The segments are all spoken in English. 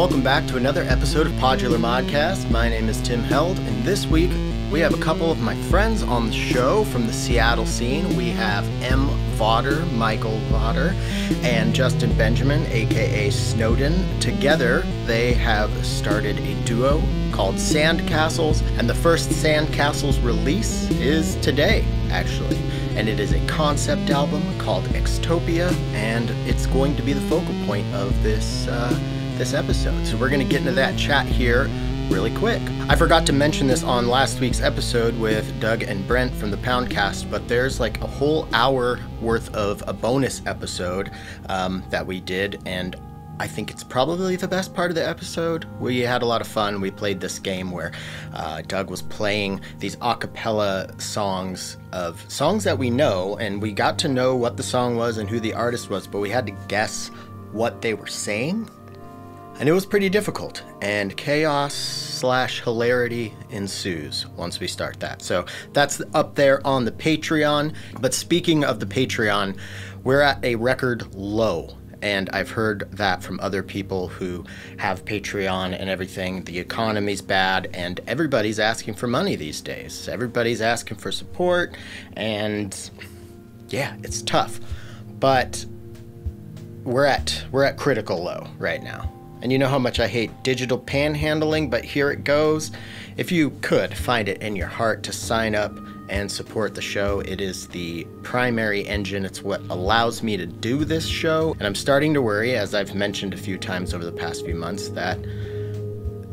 welcome back to another episode of Podular Modcast. My name is Tim Held, and this week we have a couple of my friends on the show from the Seattle scene. We have M Vawter, Michael Vawter, and Justin Benjamin, aka SNOWDN. Together, they have started a duo called Sandcastles, and the first Sandcastles release is today, actually. And it is a concept album called XTOPIA, and it's going to be the focal point of this episode. So we're going to get into that chat here really quick. I forgot to mention this on last week's episode with Doug and Brent from the Poundcast, but there's like a whole hour worth of a bonus episode that we did, and I think it's probably the best part of the episode. We had a lot of fun. We played this game where Doug was playing these a cappella songs of songs that we know, and we got to know what the song was and who the artist was, but we had to guess what they were saying. And it was pretty difficult, and chaos/hilarity ensues once we start that. So that's up there on the Patreon. But speaking of the Patreon, we're at a record low. And I've heard that from other people who have Patreon and everything. The economy's bad, and everybody's asking for money these days. Everybody's asking for support, and yeah, it's tough. But we're at critical low right now. And you know how much I hate digital panhandling, but here it goes. If you could find it in your heart to sign up and support the show, it is the primary engine. It's what allows me to do this show. And I'm starting to worry, as I've mentioned a few times over the past few months, that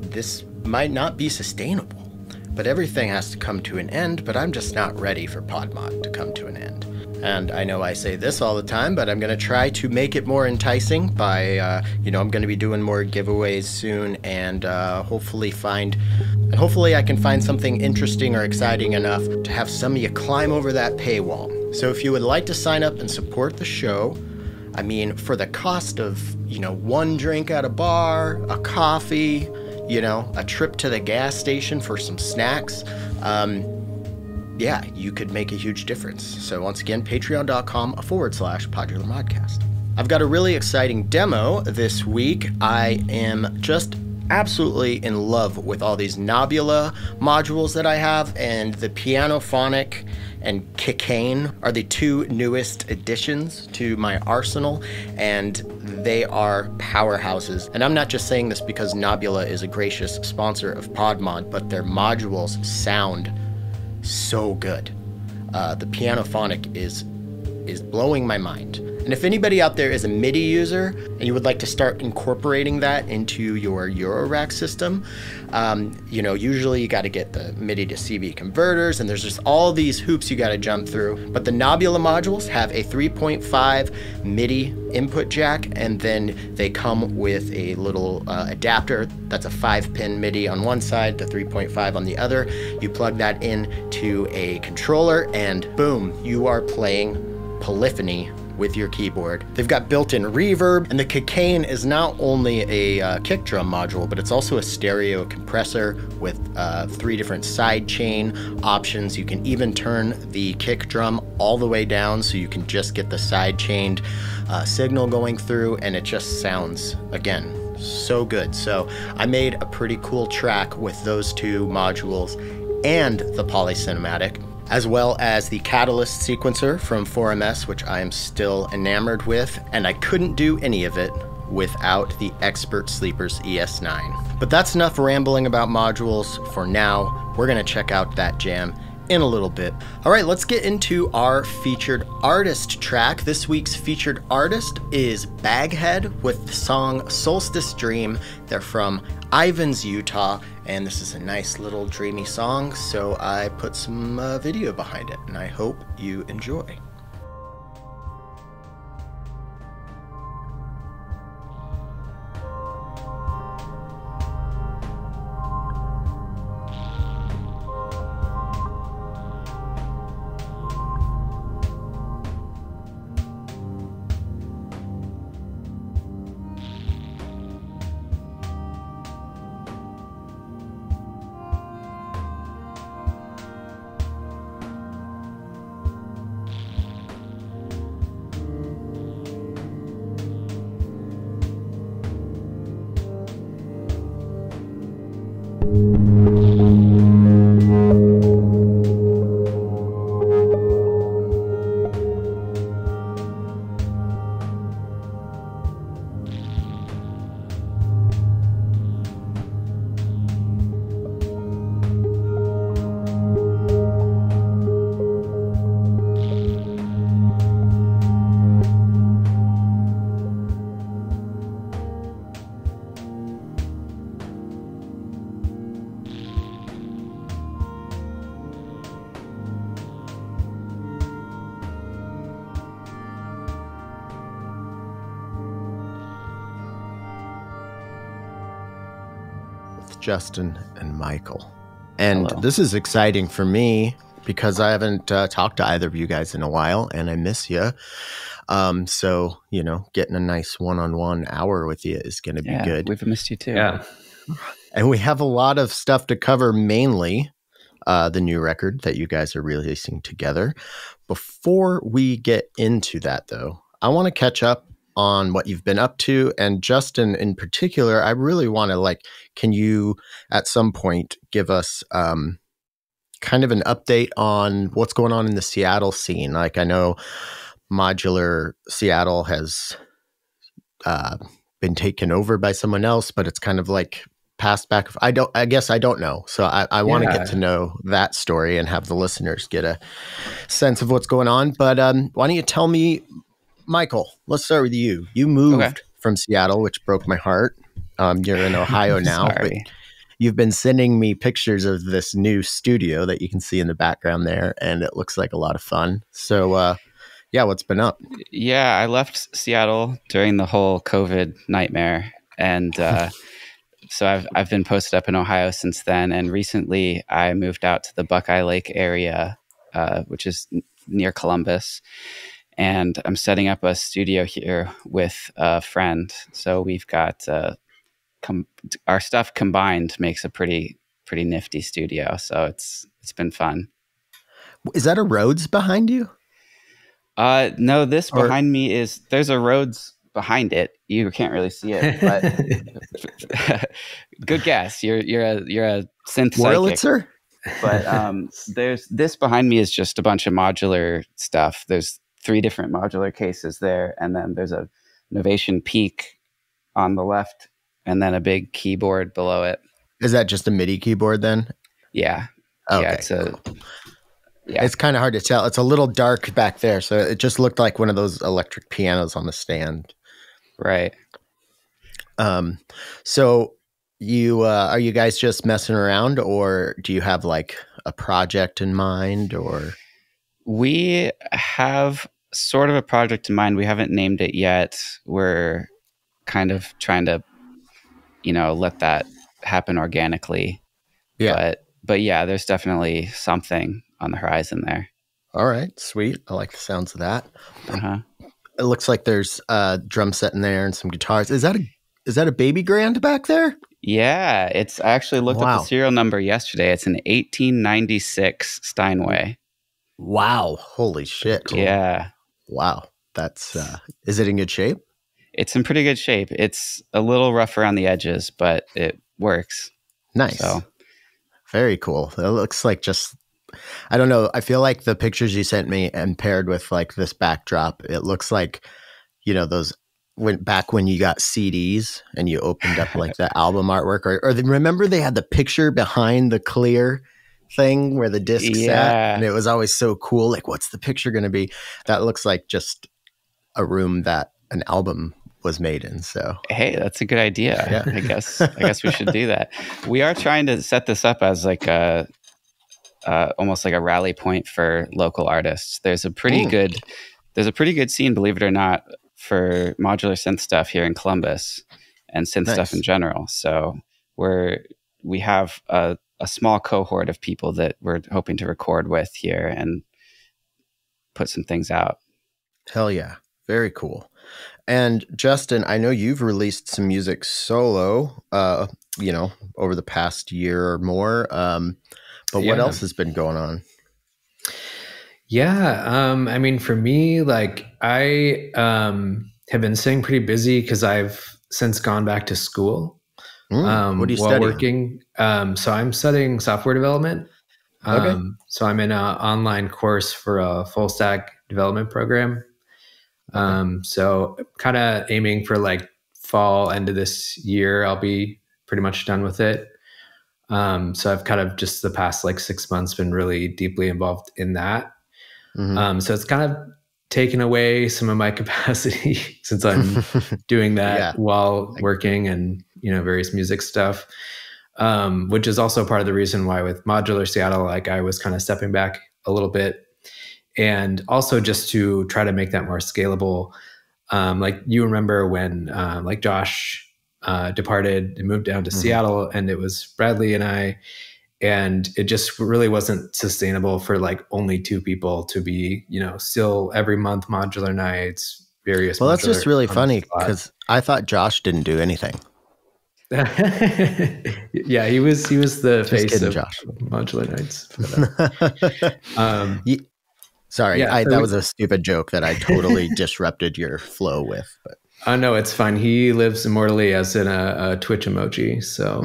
this might not be sustainable. But everything has to come to an end, but I'm just not ready for PodMod to come to an end. And I know I say this all the time, but I'm going to try to make it more enticing by, I'm going to be doing more giveaways soon, and hopefully I can find something interesting or exciting enough to have some of you climb over that paywall. So if you would like to sign up and support the show, I mean, for the cost of, one drink at a bar, a coffee, a trip to the gas station for some snacks, yeah, you could make a huge difference. So once again, patreon.com/Podular Modcast. I've got a really exciting demo this week. I am just absolutely in love with all these knobula modules that I have, and the Pianophonic and Cocaine are the two newest additions to my arsenal, and they are powerhouses. And I'm not just saying this because Knobula is a gracious sponsor of PodMod, but their modules sound so good. The Pianophonic is blowing my mind. And if anybody out there is a MIDI user and you would like to start incorporating that into your Eurorack system, usually you got to get the MIDI to CV converters, and there's just all these hoops you got to jump through. But the Knobula modules have a 3.5 MIDI input jack, and then they come with a little adapter that's a 5-pin MIDI on one side, the 3.5 on the other. You plug that in to a controller, and boom, you are playing polyphony with your keyboard. They've got built-in reverb, and the Cocaine is not only a kick drum module, but it's also a stereo compressor with 3 different side chain options. You can even turn the kick drum all the way down so you can just get the side chained signal going through, and it just sounds, again, so good. So I made a pretty cool track with those two modules and the Polycinematic, as well as the Catalyst sequencer from 4MS, which I am still enamored with, and I couldn't do any of it without the Expert Sleepers ES9. But that's enough rambling about modules for now. We're gonna check out that jam in a little bit. All right, let's get into our featured artist track. This week's featured artist is Baghead with the song Solstice Dream. They're from Ivins, Utah, and this is a nice little dreamy song, so I put some video behind it, and I hope you enjoy. Justin and Michael. And Hello. This is exciting for me because I haven't talked to either of you guys in a while, and I miss you. So, getting a nice one-on-one hour with you is going to be good. We've missed you too. Yeah. And we have a lot of stuff to cover, mainly the new record that you guys are releasing together. Before we get into that, though, I want to catch up on what you've been up to. And Justin, in particular, I really want to, can you at some point give us kind of an update on what's going on in the Seattle scene? Like, I know Modular Seattle has been taken over by someone else, but it's kind of like passed back. I guess I don't know. So I want to get to know that story and have the listeners get a sense of what's going on. But why don't you tell me, Michael, let's start with you. You moved from Seattle, which broke my heart. You're in Ohio now, but you've been sending me pictures of this new studio that you can see in the background there, and it looks like a lot of fun. So, what's been up? Yeah, I left Seattle during the whole COVID nightmare, and so I've been posted up in Ohio since then. And recently, I moved out to the Buckeye Lake area, which is near Columbus. And I'm setting up a studio here with a friend. So we've got our stuff combined makes a pretty nifty studio. So it's been fun. Is that a Rhodes behind you? No, this behind me there's a Rhodes behind it. You can't really see it, but good guess. You're a synth Wurlitzer? psychic. But there's this behind me is just a bunch of modular stuff. There's 3 different modular cases there, and then there's a Novation Peak on the left, and then a big keyboard below it. Is that just a MIDI keyboard then? Yeah. Okay. Yeah, it's kind of hard to tell. It's a little dark back there, so it just looked like one of those electric pianos on the stand. Right. So you are you guys just messing around, or do you have like a project in mind? Or we have sort of a project in mind. We haven't named it yet. We're kind of trying to, let that happen organically. Yeah. But yeah, there's definitely something on the horizon there. All right, sweet. I like the sounds of that. Uh-huh. It looks like there's a drum set in there and some guitars. Is that a baby grand back there? Yeah, I actually looked up the serial number yesterday. It's an 1896 Steinway. Wow. Holy shit. Yeah. Wow. That's, is it in good shape? It's in pretty good shape. It's a little rough around the edges, but it works. Nice. So. Very cool. It looks like I don't know. I feel like the pictures you sent me and paired with like this backdrop, it looks like, those back when you got CDs and you opened up like the album artwork or remember they had the picture behind the clear thing where the disc sat, and it was always so cool. Like, what's the picture going to be? That looks like just a room that an album was made in. So, hey, that's a good idea. Yeah. I guess we should do that. We are trying to set this up as like almost like a rally point for local artists. There's a pretty good scene, believe it or not, for modular synth stuff here in Columbus and synth stuff in general. So we have a small cohort of people that we're hoping to record with here and put some things out. Hell yeah. Very cool. And Justin, I know you've released some music solo, over the past year or more. But what else has been going on? Yeah. I mean, for me, like I have been staying pretty busy because I've since gone back to school. What do you while study? working. So I'm studying software development. Okay. So I'm in an online course for a full stack development program. So kind of aiming for like fall, end of this year, I'll be pretty much done with it. So I've kind of just the past like 6 months been really deeply involved in that. So it's kind of taken away some of my capacity since I'm doing that while working and, various music stuff. Which is also part of the reason why with Modular Seattle, like I was kind of stepping back a little bit, and also just to try to make that more scalable. Like you remember when like Josh departed and moved down to Seattle, and it was Bradley and I, and it just really wasn't sustainable for like only two people to be, still every month modular nights, various. Well, that's just really funny because I thought Josh didn't do anything. Yeah, he was the just face of Josh. Modular nights. Sorry, that was a stupid joke that I totally disrupted your flow with. But no, it's fine. He lives immortally as in a Twitch emoji, so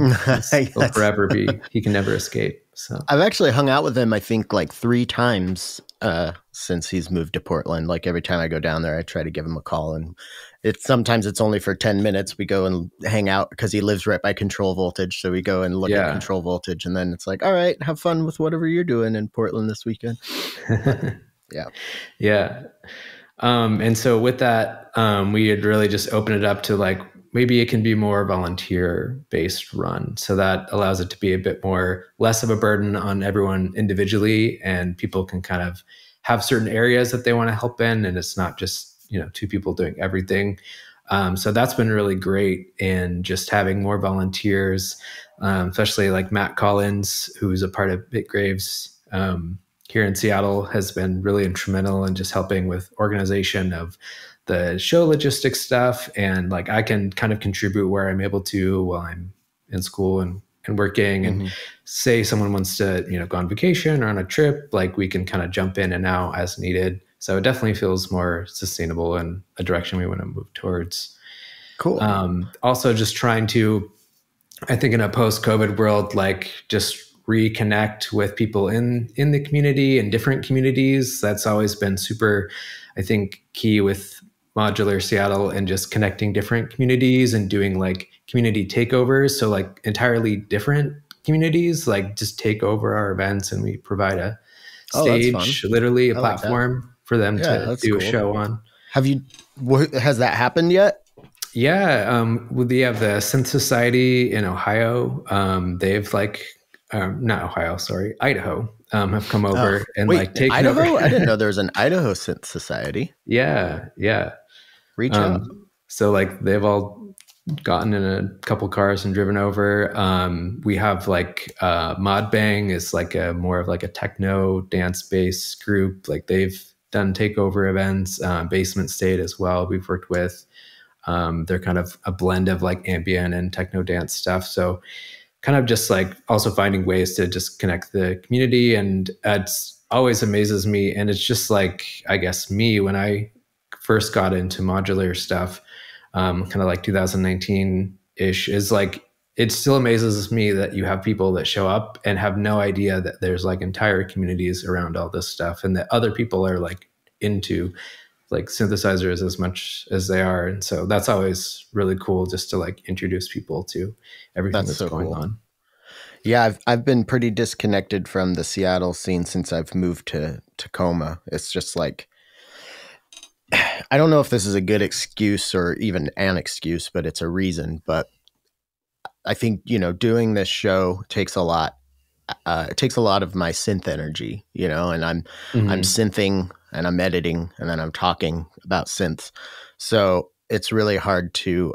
he'll forever be. He can never escape. So I've actually hung out with him, I think, like 3 times since he's moved to Portland. Like every time I go down there, I try to give him a call, and sometimes it's only for 10 minutes. We go and hang out because he lives right by control voltage. So we go and look at control voltage, and then it's like, all right, have fun with whatever you're doing in Portland this weekend. Yeah. And so with that, we had really just opened it up to like, maybe it can be more volunteer based run. So that allows it to be a bit more, less of a burden on everyone individually, and people can kind of have certain areas that they want to help in. And it's not just, 2 people doing everything. So that's been really great in just having more volunteers, especially like Matt Collins, who's a part of Bitgraves, here in Seattle, has been really instrumental in just helping with organization of the show logistics stuff. And like I can kind of contribute where I'm able to while I'm in school and working. And say someone wants to, go on vacation or on a trip, like we can kind of jump in and out as needed. So it definitely feels more sustainable in a direction we want to move towards. Cool. Also just trying to, I think in a post-COVID world, like just reconnect with people in the community and different communities. That's always been super, I think, key with Modular Seattle, and just connecting different communities and doing like community takeovers. So like entirely different communities like just take over our events, and we provide a stage, literally a platform for them to do a show on. Has that happened yet? Yeah. We have the Synth Society in Ohio. They've like, not Ohio, sorry, Idaho, have come over and like taken Idaho? over. I didn't know there was an Idaho Synth Society. Yeah. Reach out. So like they've all gotten in a couple cars and driven over. We have like Mod Bang is like more of like a techno dance based group. Like they've done takeover events. Basement State as well, we've worked with. They're kind of a blend of like ambient and techno dance stuff. So kind of just like also finding ways to just connect the community. And it's always amazes me. And it's just like, I guess me, when I first got into modular stuff, kind of like 2019-ish, is like, it still amazes me that you have people that show up and have no idea that there's like entire communities around all this stuff, and that other people are like into like synthesizers as much as they are. And so that's always really cool, just to like introduce people to everything that's going on. Yeah, I've been pretty disconnected from the Seattle scene since I've moved to Tacoma. It's just like, I don't know if this is a good excuse or even an excuse, but it's a reason. But I think, doing this show takes a lot. It takes a lot of my synth energy, and I'm synthing and I'm editing and then I'm talking about synths. So it's really hard to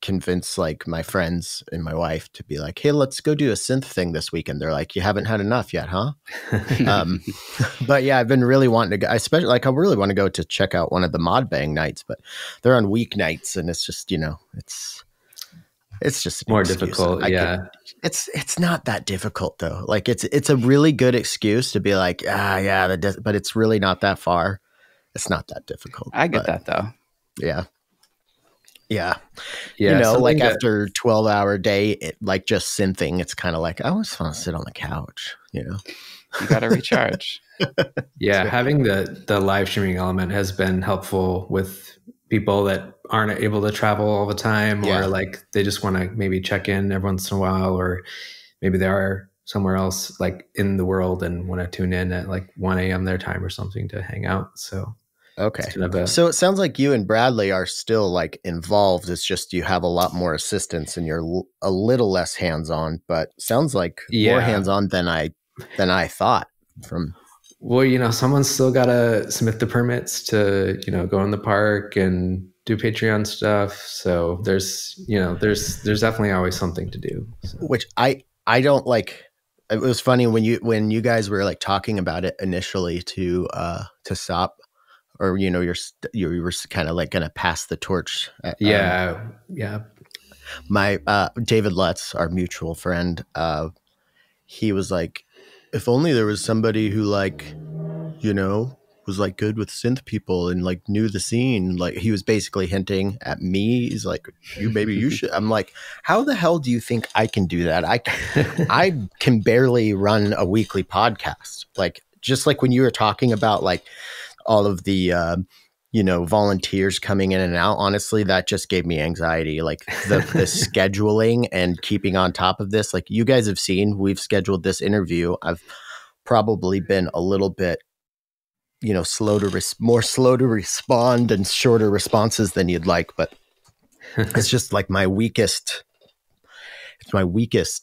convince like my friends and my wife to be like, hey, let's go do a synth thing this weekend. They're like, you haven't had enough yet, huh? But yeah, I've been really wanting to go, especially like I really want to go to check out one of the Mod Bang nights, but they're on weeknights, and it's just, it's just more difficult. It's not that difficult though. Like it's a really good excuse to be like, but it's really not that far. It's not that difficult. I get that though. Yeah. Yeah. Yeah, You know, like something that after 12-hour day, like just synthing, it's kind of like, I always want to sit on the couch, you know? You got to recharge. yeah, right. having the live streaming element has been helpful with people that aren't able to travel all the time, Yeah. or like they just want to maybe check in every once in a while, or maybe they are somewhere else like in the world and want to tune in at like 1 a.m. their time or something to hang out. So Okay. it's kind of a So it sounds like you and Bradley are still like involved. It's just you have a lot more assistance and you're a little less hands-on, but sounds like more hands-on than I thought from. Well, you know, someone's still got to submit the permits to, you know, go in the park and do Patreon stuff. So there's, you know, there's definitely always something to do. So. Which I don't like. It was funny when you guys were like talking about it initially to stop, or you know, you were kind of like going to pass the torch. Yeah. My David Lutz, our mutual friend, he was like, if only there was somebody who like, you know, was like good with synth people and like knew the scene. Like he was basically hinting at me. He's like, maybe you should. I'm like, how the hell do you think I can do that? I can barely run a weekly podcast. Like, just like when you were talking about like all of the, you know, volunteers coming in and out. Honestly, that just gave me anxiety. Like the scheduling and keeping on top of this. Like you guys have seen, we've scheduled this interview. I've probably been a little bit, you know, more slow to respond and shorter responses than you'd like, but it's just like my weakest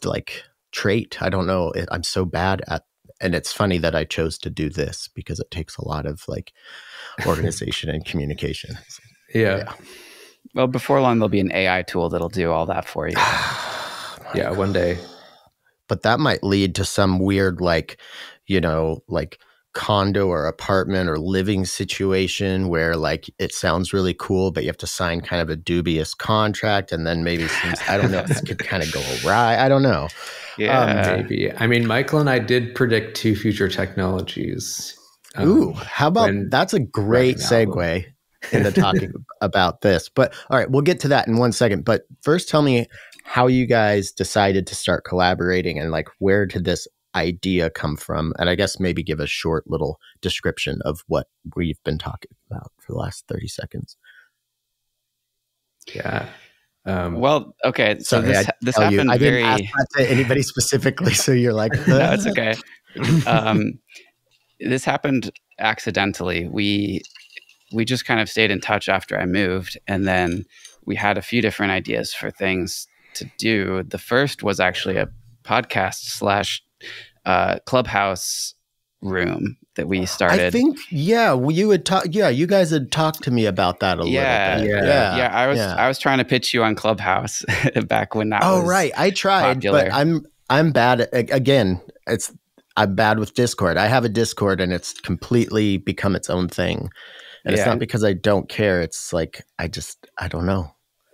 like trait. I don't know. I'm so bad at, and it's funny that I chose to do this because it takes a lot of like organization and communication. Yeah. Well, before long, there'll be an AI tool that'll do all that for you. Yeah, one day. But that might lead to some weird, like, you know, like condo or apartment or living situation where like it sounds really cool, but you have to sign kind of a dubious contract, and then maybe I don't know, it could kind of go awry. I don't know. Yeah, maybe. I mean, Michael and I did predict 2 future technologies. Ooh, how about that's a great segue into talking about this. But all right, we'll get to that in one second. But first, tell me how you guys decided to start collaborating and like where did this idea come from? And I guess maybe give a short little description of what we've been talking about for the last 30 seconds. Yeah. Well, okay. So sorry, this happened I didn't ask that to anybody specifically. So you're like, no, it's okay. This happened accidentally. We just kind of stayed in touch after I moved, and then we had a few different ideas for things to do. The first was actually a podcast / clubhouse room that we started. I think, yeah, you had you guys had talked to me about that a little bit. Yeah. I was trying to pitch you on Clubhouse back when that was right. I tried, popular. But I'm bad at, again, I'm bad with Discord. I have a Discord and it's completely become its own thing. And it's not because I don't care. It's like, I don't know.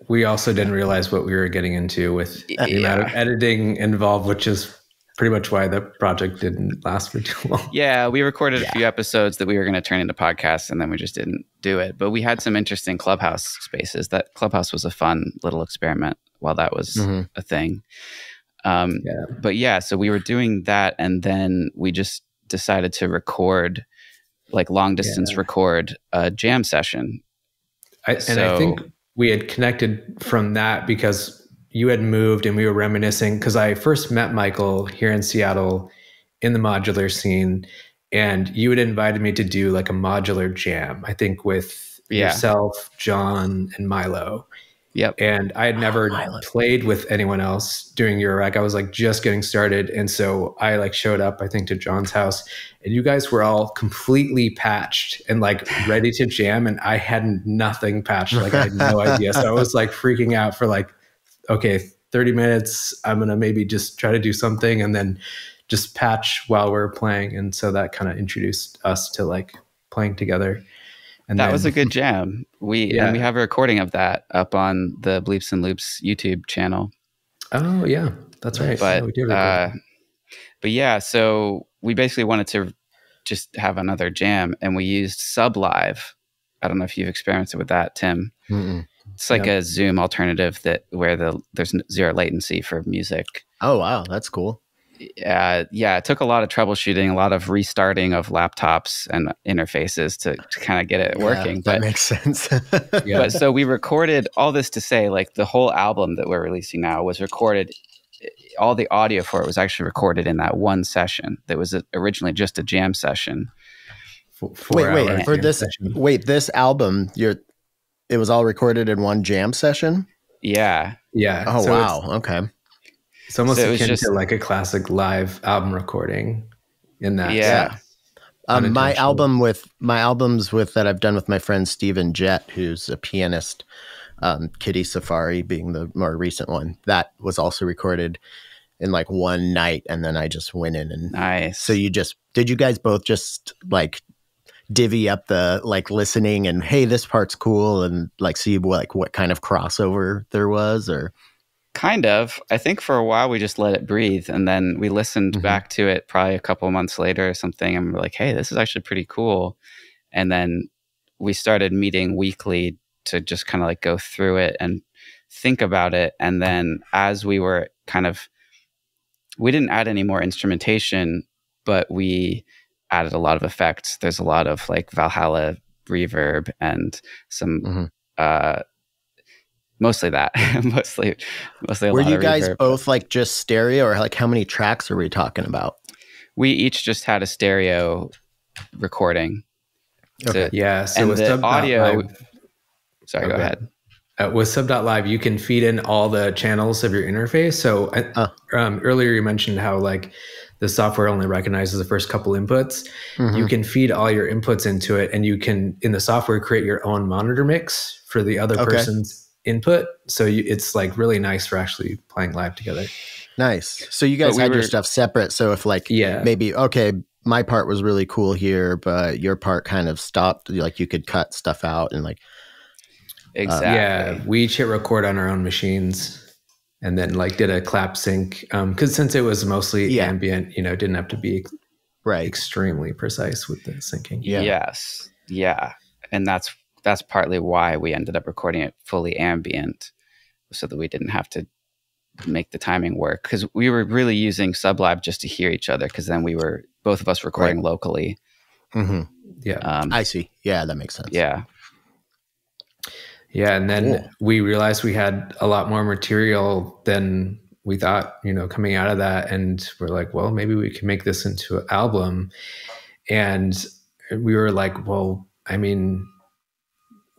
We also didn't realize what we were getting into with the amount of editing involved, which is pretty much why the project didn't last for too long. Yeah, we recorded a few episodes that we were going to turn into podcasts, and then we just didn't do it. But we had some interesting Clubhouse spaces. That Clubhouse was a fun little experiment while that was a thing. But yeah, so we were doing that, and then we just decided to record, like long distance record a jam session. I think we had connected from that because you had moved and we were reminiscing, because I first met Michael here in Seattle in the modular scene, and you had invited me to do like a modular jam, I think with yourself, John, and Milo. Yep. And I had never played with anyone else during Eurorack. I was like just getting started. And so I like showed up, I think, to John's house, and you guys were all completely patched and like ready to jam. And I had nothing patched. Like I had no idea. So I was like freaking out for like, okay, 30 minutes. I'm going to maybe just try to do something and then just patch while we're playing. And so that kind of introduced us to like playing together. And that was a good jam. And we have a recording of that up on the Bleeps and Loops YouTube channel. Oh yeah, that's right. But, we did but yeah, so we basically wanted to just have another jam, and we used Sublive. I don't know if you've experienced it with that, Tim. It's like a Zoom alternative where there's zero latency latency music. Oh, wow. That's cool. Yeah, it took a lot of troubleshooting, a lot of restarting of laptops and interfaces to kind of get it working. That makes sense. But so we recorded all this to say, like, the whole album that we're releasing now was recorded. All the audio for it was actually recorded in that one session that was originally just a jam session. This album, it was all recorded in one jam session? Yeah. Oh, so wow. Okay. It's almost akin to like a classic live album recording in that. Yeah. My albums that I've done with my friend Steven Jett, who's a pianist, Kitty Safari being the more recent one, that was also recorded in like one night, and then I just went in and nice. So did you guys both just like divvy up the like listening and, hey, this part's cool, and like see what kind of crossover there was? Or kind of, I think for a while we just let it breathe, and then we listened back to it probably a couple of months later or something, and we're like, hey, this is actually pretty cool. And then we started meeting weekly to just kind of like go through it and think about it. And then as we were we didn't add any more instrumentation, but we added a lot of effects. There's a lot of like Valhalla reverb and some mostly that. mostly a Were lot you of guys reverb. both like just stereo, or like how many tracks are we talking about? We each just had a stereo recording. Okay. So and with the audio. Sorry, go ahead. With sub.live, you can feed in all the channels of your interface. So earlier you mentioned how like the software only recognizes the first couple inputs. You can feed all your inputs into it, and you can, in the software, create your own monitor mix for the other person's input. So it's like really nice for actually playing live together. Nice. So you guys had your stuff separate. So if like maybe, okay, my part was really cool here, but your part kind of stopped, like you could cut stuff out and like. Exactly. We each hit record on our own machines and then like did a clap sync. Cause since it was mostly ambient, didn't have to be extremely precise with the syncing. Yes. Yeah. And that's partly why we ended up recording it fully ambient, so that we didn't have to make the timing work. Cause we were really using Sublive just to hear each other. Cause then we were both of us recording locally. I see. Yeah. That makes sense. Yeah. Yeah, and then we realized we had a lot more material than we thought, coming out of that. And we're like, well, maybe we can make this into an album. And we were like, well, I mean,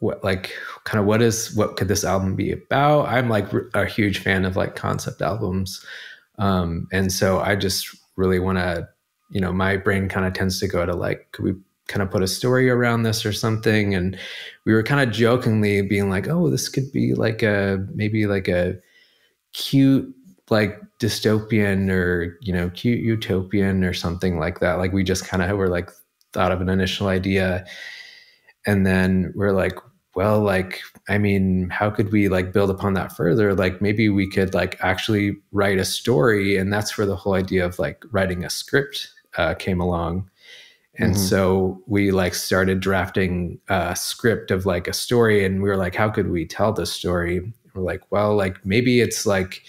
what could this album be about? I'm like a huge fan of like concept albums. And so I just really want to, my brain kind of tends to go to like, could we kind of put a story around this or something? And we were kind of jokingly being like, oh, this could be like maybe like a cute like dystopian or cute utopian or something like that. Like we just kind of were like thought of an initial idea, and then we're like, well, like, I mean, how could we like build upon that further? Like maybe we could like actually write a story. And that's where the whole idea of like writing a script came along. And so we like started drafting a script of like a story, and we were like, how could we tell this story? We're like, well, like maybe it's like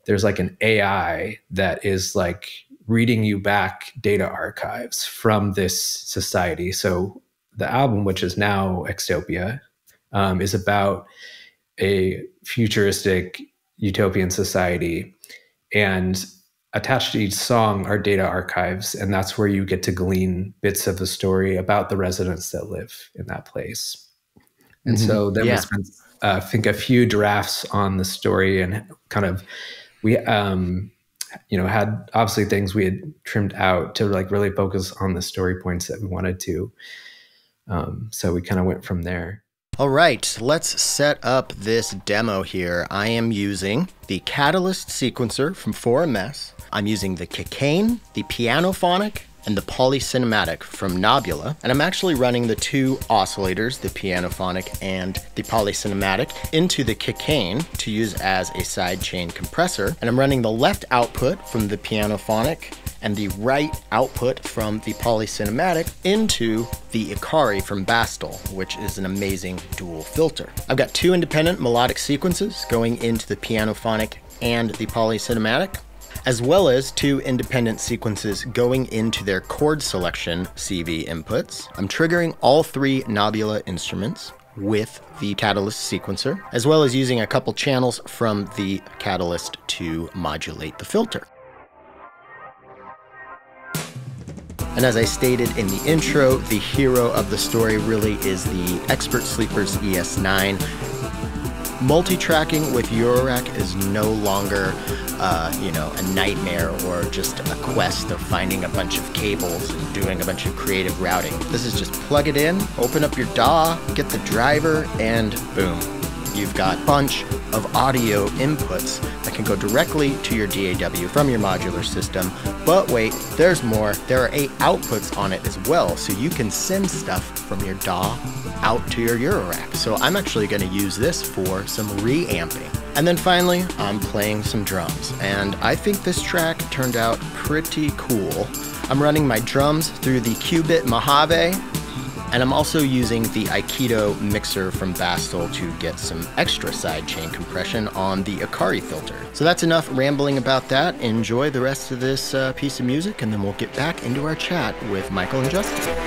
there's like an AI that is like reading you back data archives from this society. So the album, which is now XTOPIA, is about a futuristic utopian society, and attached to each song are data archives, and that's where you get to glean bits of the story about the residents that live in that place. And so then we spent, I think, a few drafts on the story, and kind of we, had obviously things we had trimmed out to like really focus on the story points that we wanted to. So we kind of went from there. All right, let's set up this demo here. I am using the Catalyst sequencer from 4MS. I'm using the Cocaine, the Pianophonic, and the Polycinematic from knobula. And I'm actually running the two oscillators, the Pianophonic and the Polycinematic, into the Cocaine to use as a sidechain compressor. And I'm running the left output from the Pianophonic and the right output from the Polycinematic into the Ikari from Bastel, which is an amazing dual filter. I've got 2 independent melodic sequences going into the Pianophonic and the Polycinematic, as well as 2 independent sequences going into their chord selection CV inputs. I'm triggering all 3 knobula instruments with the Catalyst sequencer, as well as using a couple channels from the Catalyst to modulate the filter. And as I stated in the intro, the hero of the story really is the Expert Sleepers ES9. Multi-tracking with Eurorack is no longer, a nightmare or just a quest of finding a bunch of cables and doing a bunch of creative routing. This is just plug it in, open up your DAW, get the driver, and boom. You've got a bunch of audio inputs that can go directly to your DAW from your modular system. But wait, there's more. There are 8 outputs on it as well, so you can send stuff from your DAW out to your Eurorack. So I'm actually going to use this for some reamping. And then finally, I'm playing some drums. And I think this track turned out pretty cool. I'm running my drums through the Qubit Mojave, and I'm also using the Aikido mixer from Bastel to get some extra sidechain compression on the Ikari filter. So that's enough rambling about that. Enjoy the rest of this piece of music, and then we'll get back into our chat with Michael and Justin.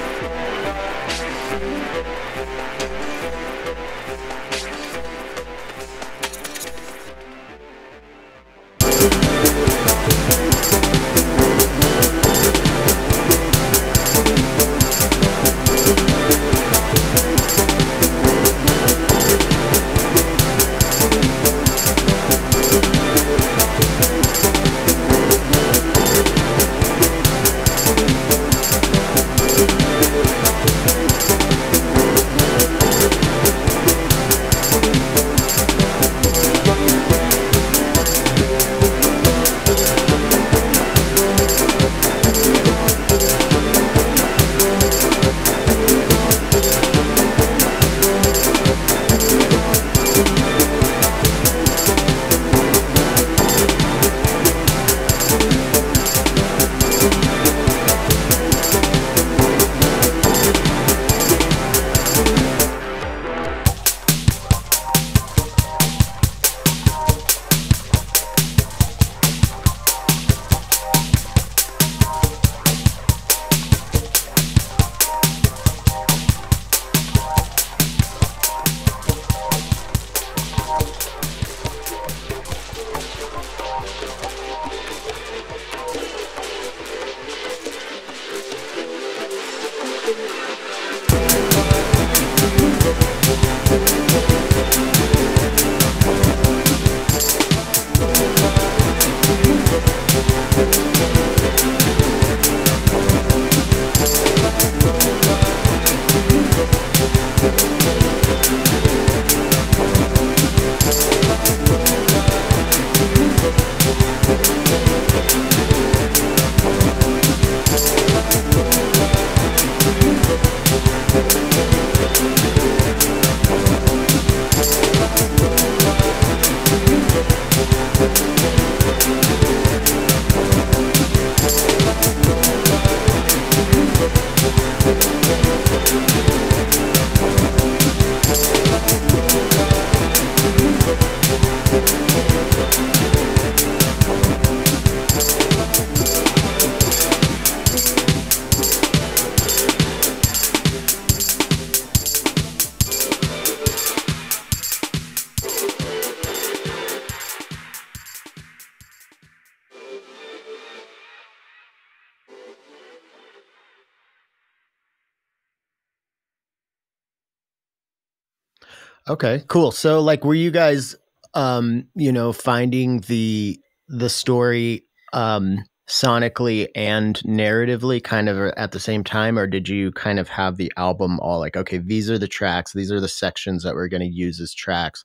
Okay, cool. So like, were you guys, finding the story sonically and narratively kind of at the same time, or did you kind of have the album all like, okay, these are the tracks, these are the sections that we're going to use as tracks.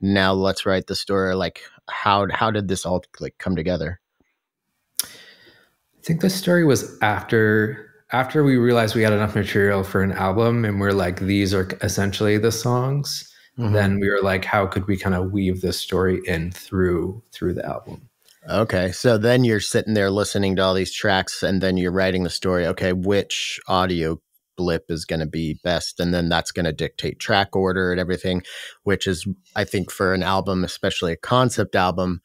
Now let's write the story. Like, how did this all like come together? I think the story was after we realized we had enough material for an album, and we're like, these are essentially the songs. Mm-hmm. Then we were like, how could we kind of weave this story in through the album? Okay, so then you're sitting there listening to all these tracks, and then you're writing the story. Okay, which audio blip is going to be best, and then that's going to dictate track order and everything, which is, I think, for an album, especially a concept album,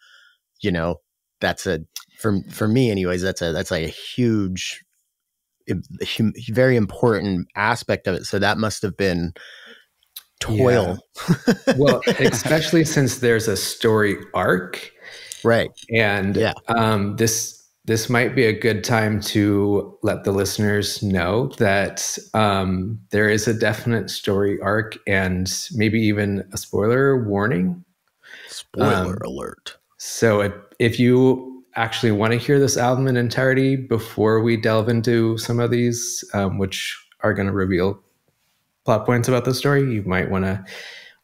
you know, that's a for me, anyways. That's like a huge, very important aspect of it. So that must have been toil. Yeah. Well, especially since there's a story arc. Right. And this might be a good time to let the listeners know that there is a definite story arc and maybe even a spoiler warning. Spoiler alert. So if you actually want to hear this album in entirety before we delve into some of these, which are going to reveal plot points about the story, you might want to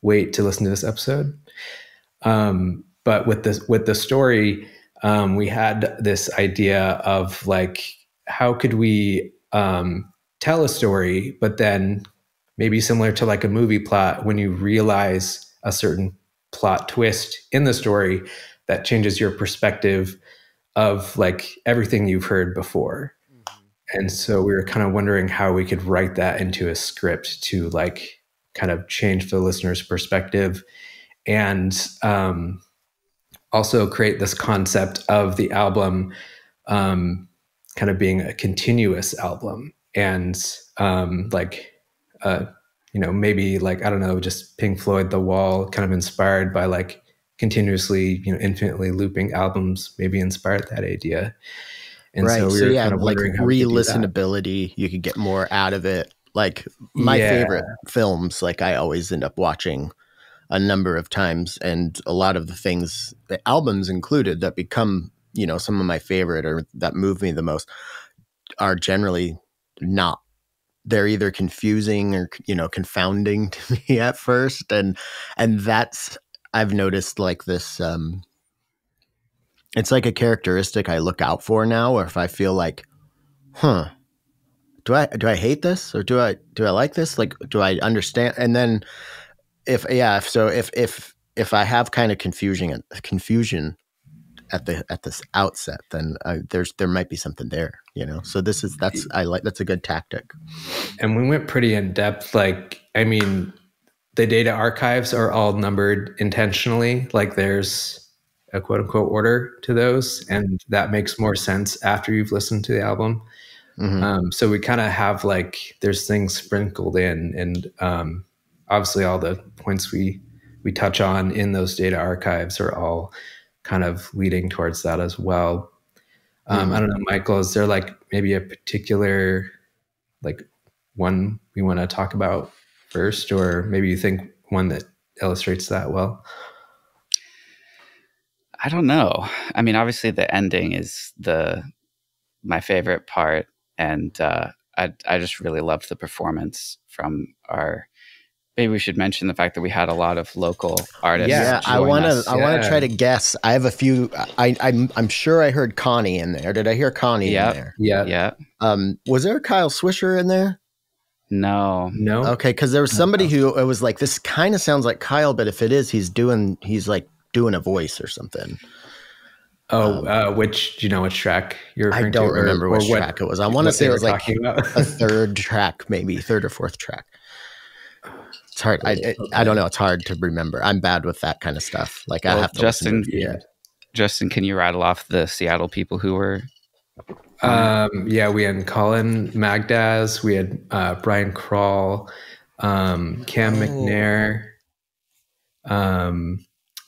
wait to listen to this episode. But with the story, we had this idea of like, how could we tell a story, but then maybe similar to like a movie plot, when you realize a certain plot twist in the story that changes your perspective of like everything you've heard before. And so we were kind of wondering how we could write that into a script to like kind of change the listener's perspective and also create this concept of the album kind of being a continuous album and maybe like, I don't know, just Pink Floyd, The Wall, kind of inspired by like continuously, infinitely looping albums, maybe inspired that idea. And right. so we were kind of wondering like how re-listenability, you could get more out of it. Like my favorite films, like I always end up watching a number of times, and a lot of the things, the albums included, that become, some of my favorite or that move me the most are generally not. They're either confusing or, confounding to me at first. And that's, I've noticed like this, it's like a characteristic I look out for now, or if I feel like, do I hate this, or do I like this? Like, do I understand? And then if I have kind of confusion at this outset, then there might be something there, So that's a good tactic. And we went pretty in depth. Like, I mean, the data archives are all numbered intentionally. Like, there's a quote unquote order to those, and that makes more sense after you've listened to the album. Mm-hmm. So we kind of have like, there's things sprinkled in, and obviously all the points we touch on in those data archives are all kind of leading towards that as well. I don't know, Michael, is there like maybe a particular like one we want to talk about first, or maybe you think one that illustrates that well? I don't know. I mean, obviously the ending is my favorite part, and I just really loved the performance from our. Maybe we should mention the fact that we had a lot of local artists. Yeah, I want to try to guess. I have a few. I'm sure I heard Connie in there. Did I hear Connie in there? Yeah. Was there a Kyle Swisher in there? No. Okay, because there was somebody who it was like, this kind of sounds like Kyle, but if it is, he's like doing a voice or something. Which, do you know which track you're referring to? I don't remember which track it was. I want to say it was like a third track, maybe third or fourth track. It's hard. I don't know. It's hard to remember. I'm bad with that kind of stuff. Like, I have to Justin, can you rattle off the Seattle people who were? We had Colin Magdaz, we had Brian Kroll, Cam McNair,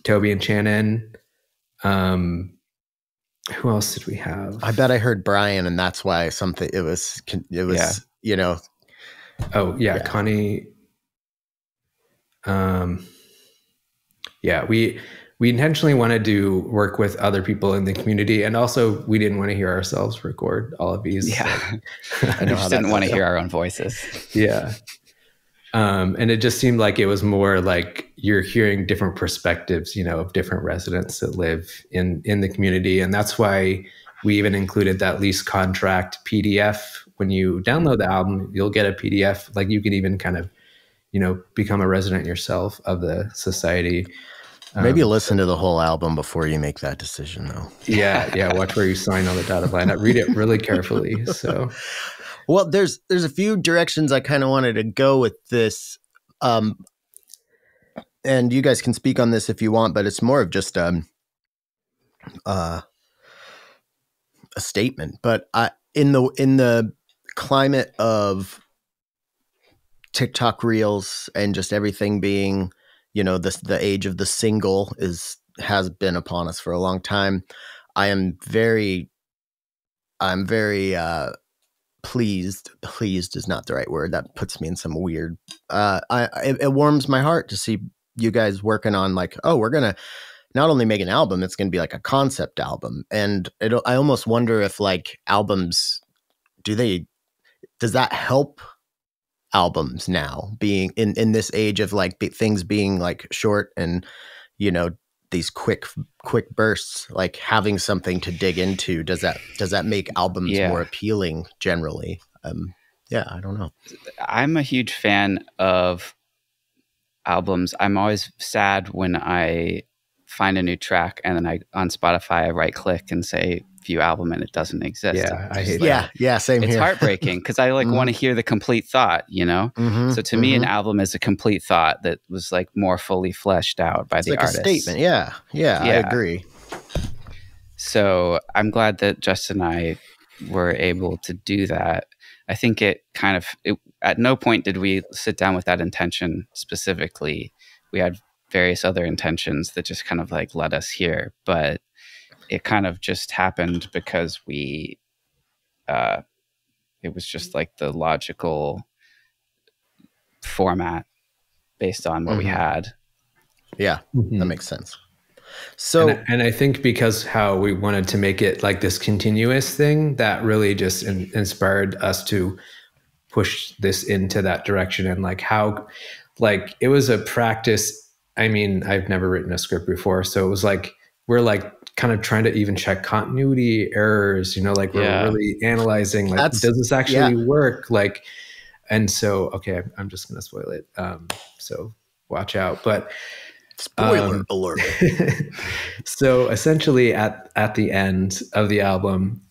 Toby and Shannon. Who else did we have? I bet I heard Brian, and that's why it was, Oh yeah, Connie. We intentionally wanted to work with other people in the community, and also we didn't want to hear ourselves record all of these. Yeah, I know how didn't want to hear our own voices. Yeah. And it just seemed like it was more like you're hearing different perspectives, of different residents that live in the community. And that's why we even included that lease contract PDF. When you download the album, you'll get a PDF. Like, you can even kind of, become a resident yourself of the society. Maybe listen to the whole album before you make that decision, though. Yeah. Watch where you sign on the dotted line. Read it really carefully. So, well, there's a few directions I kind of wanted to go with this, and you guys can speak on this if you want, but it's more of just a statement. But in the climate of TikTok reels and just everything being, the age of the single has been upon us for a long time. I'm very pleased. Pleased is not the right word. That puts me in some weird. It warms my heart to see you guys working on like, oh, we're gonna not only make an album, it's gonna be like a concept album, and I almost wonder if like albums, does that help albums now being in this age of like things being like short and these quick bursts, like having something to dig into, does that make albums more appealing generally? I don't know. I'm a huge fan of albums. I'm always sad when I find a new track and then on Spotify I right click and say view album and it doesn't exist. Yeah, I hate that. Yeah, same here. It's heartbreaking because I want to hear the complete thought, So to me, an album is a complete thought that was like more fully fleshed out by the like artist. A statement. Yeah, I agree. So I'm glad that Justin and I were able to do that. I think at no point did we sit down with that intention specifically. We had various other intentions that just kind of like led us here, but it kind of just happened because it was just like the logical format based on what we had. Yeah, that makes sense. So, and I think because how we wanted to make it like this continuous thing, that really just inspired us to push this into that direction. And like how, like it was a practice. I mean, I've never written a script before, so it was like we're like kind of trying to even check continuity errors, like we're really analyzing like, does this actually work? Like, and so, okay, I'm just going to spoil it. So watch out, but spoiler alert. So essentially at the end of the album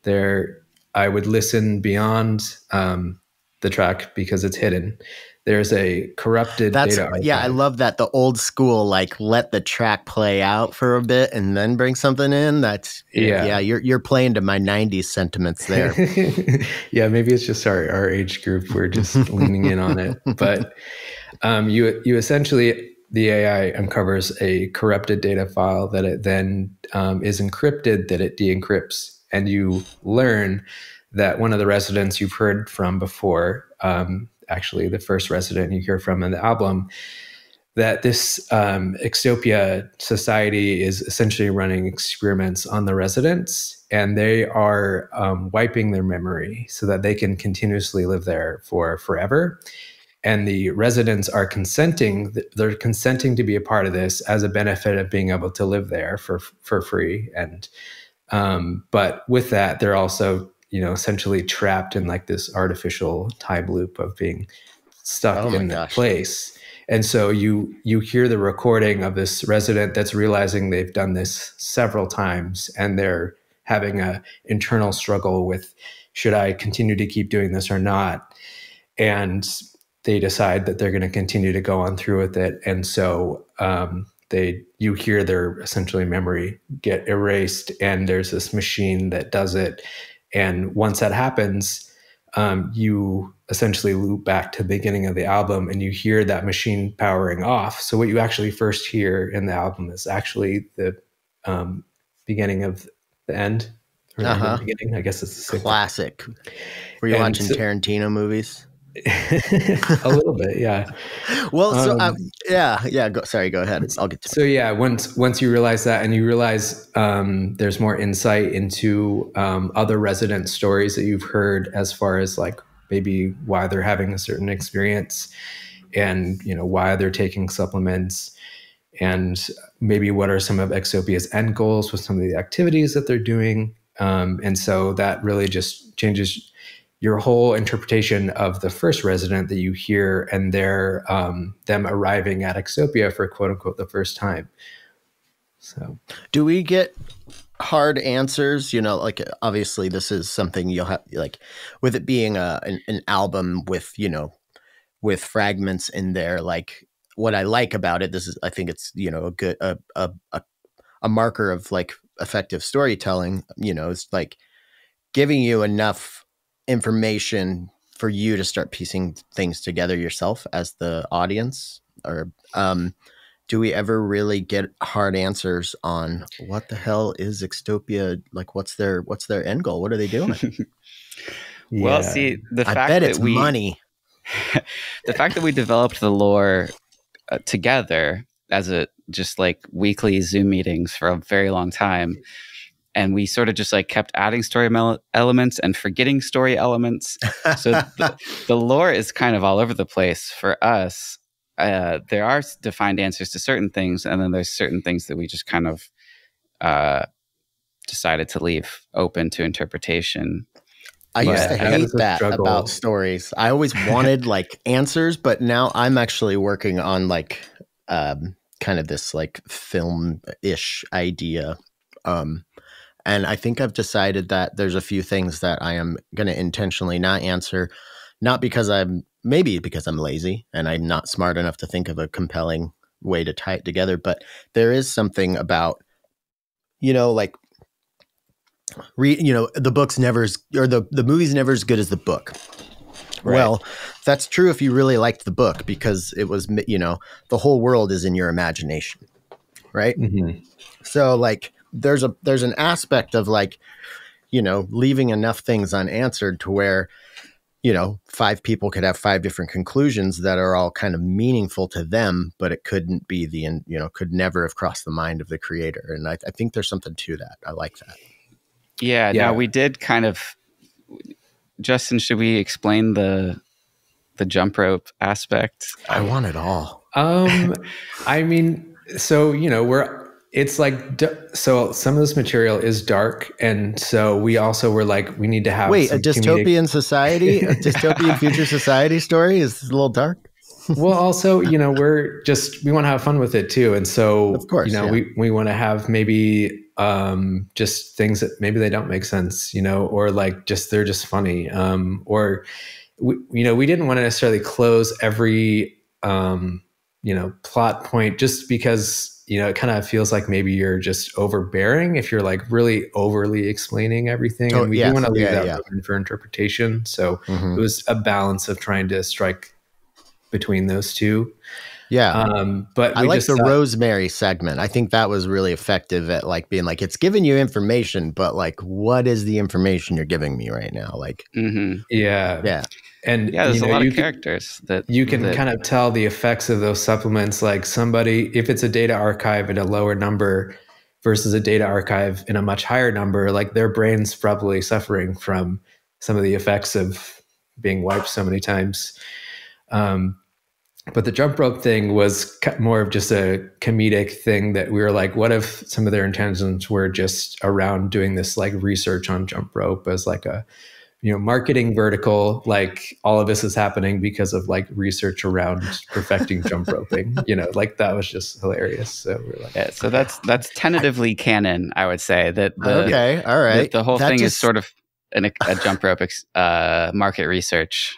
there, I would listen beyond the track because it's hidden. There's a corrupted data archive. Yeah, I love that. The old school, like let the track play out for a bit and then bring something in. That's you're playing to my 90s sentiments there. Yeah, maybe it's just our age group. We're just leaning in on it. But you essentially, the AI uncovers a corrupted data file that it then is encrypted, that it de-encrypts, and you learn that one of the residents you've heard from before, actually the first resident you hear from in the album, that this XTOPIA society is essentially running experiments on the residents, and they are wiping their memory so that they can continuously live there for forever. And the residents are consenting to be a part of this as a benefit of being able to live there for free. And but with that, they're also essentially trapped in like this artificial time loop of being stuck in that place. And so you hear the recording of this resident that's realizing they've done this several times, and they're having a internal struggle with, should I continue to keep doing this or not? And they decide that they're going to continue to go on through with it. And so you hear their essentially memory get erased, and there's this machine that does it. And once that happens, you essentially loop back to the beginning of the album, and you hear that machine powering off. So what you actually first hear in the album is actually the beginning of the end. Or the beginning. I guess it's the same. Classic. Were you watching Tarantino movies? A little bit, yeah. Well, so go ahead. I'll get to it. So yeah, once you realize that, and you realize there's more insight into other resident stories that you've heard, as far as like maybe why they're having a certain experience, and why they're taking supplements, and maybe what are some of XTOPIA's end goals with some of the activities that they're doing. And so that really just changes your whole interpretation of the first resident that you hear and their them arriving at XTOPIA for quote unquote the first time. So do we get hard answers? You know, like obviously this is something you'll have, like with it being an album with, you know, with fragments in there. Like what I like about it, I think it's, you know, a good a marker of like effective storytelling. You know, it's like giving you enough information for you to start piecing things together yourself as the audience. Or do we ever really get hard answers on what the hell is XTOPIA? Like, what's their end goal? What are they doing? Well, see, the fact I bet that it's money. The fact that we developed the lore together as just like weekly Zoom meetings for a very long time, and we sort of just like kept adding story elements and forgetting story elements. So the lore is kind of all over the place for us. There are defined answers to certain things, and then there's certain things that we just kind of decided to leave open to interpretation. I used to hate that about stories. I always wanted like answers, but now I'm actually working on like kind of this like film-ish idea. And I think I've decided that there's a few things that I am going to intentionally not answer, not because maybe because I'm lazy and I'm not smart enough to think of a compelling way to tie it together. But there is something about, you know, like, you know, the book's never the movie's never as good as the book. Right. Well, that's true if you really liked the book, because it was, you know, the whole world is in your imagination. Right. Mm-hmm. So like there's an aspect of like, you know, leaving enough things unanswered to where, you know, 5 people could have 5 different conclusions that are all kind of meaningful to them, but it couldn't be could never have crossed the mind of the creator. And I think there's something to that. I like that. Yeah. No, we did kind of. Justin, should we explain the jump rope aspect? I want it all. I mean, so, you know, it's like, so some of this material is dark. And so we also were like, we need to have a dystopian society, a dystopian future society story is a little dark. Well, also, you know, we want to have fun with it too. And so, of course, you know, we want to have maybe just things that maybe they don't make sense, you know, or like they're just funny. Or, you know, we didn't want to necessarily close every, you know, plot point just because, you know, it kind of feels like maybe you're just overbearing if you're like really overly explaining everything. And we do want to leave that open for interpretation. So it was a balance of trying to strike between those two. Yeah. But I like the Rosemary segment. I think that was really effective at like being like, it's giving you information, but like, what is the information you're giving me right now? Like, yeah. And there's a lot of characters that you can kind of tell the effects of those supplements. Like if it's a data archive at a lower number versus a data archive in a much higher number, like their brain's probably suffering from some of the effects of being wiped so many times. But the jump rope thing was more of just a comedic thing that we were like, what if some of their intentions were just around doing this like research on jump rope as like a, you know, marketing vertical, like all of this is happening because of like research around perfecting jump roping, you know, like that was just hilarious. So we're like, so that's tentatively canon, I would say that. Okay. All right. The whole thing is sort of a jump rope market research.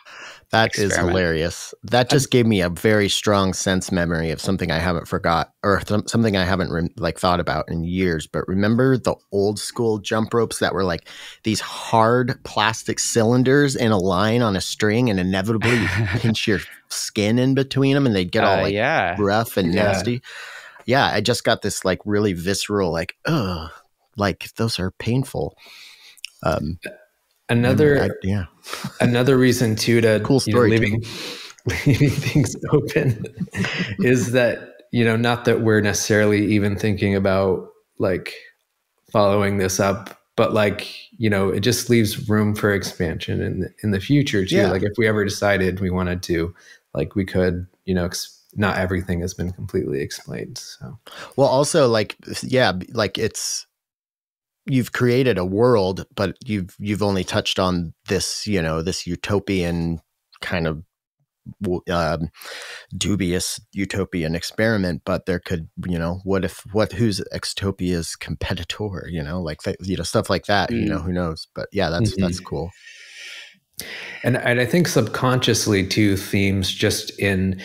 That is hilarious. That just gave me a very strong sense memory of something I haven't forgot, or something I haven't thought about in years. But remember the old school jump ropes that were like these hard plastic cylinders in a line on a string, and inevitably you pinch your skin in between them, and they'd get all rough and nasty. Yeah, I just got this like really visceral, like, ugh, like those are painful. Another reason too to cool story, leaving things open is that, you know, not that we're necessarily even thinking about like following this up, but like, you know, it just leaves room for expansion in the future too. Like if we ever decided we wanted to, like we could, you know, not everything has been completely explained. So, well, also like, like it's you've created a world, but you've only touched on this, this utopian kind of dubious utopian experiment. But there could, who's XTOPIA's competitor? Like stuff like that. Who knows? But yeah, that's cool. And I think subconsciously too, themes just in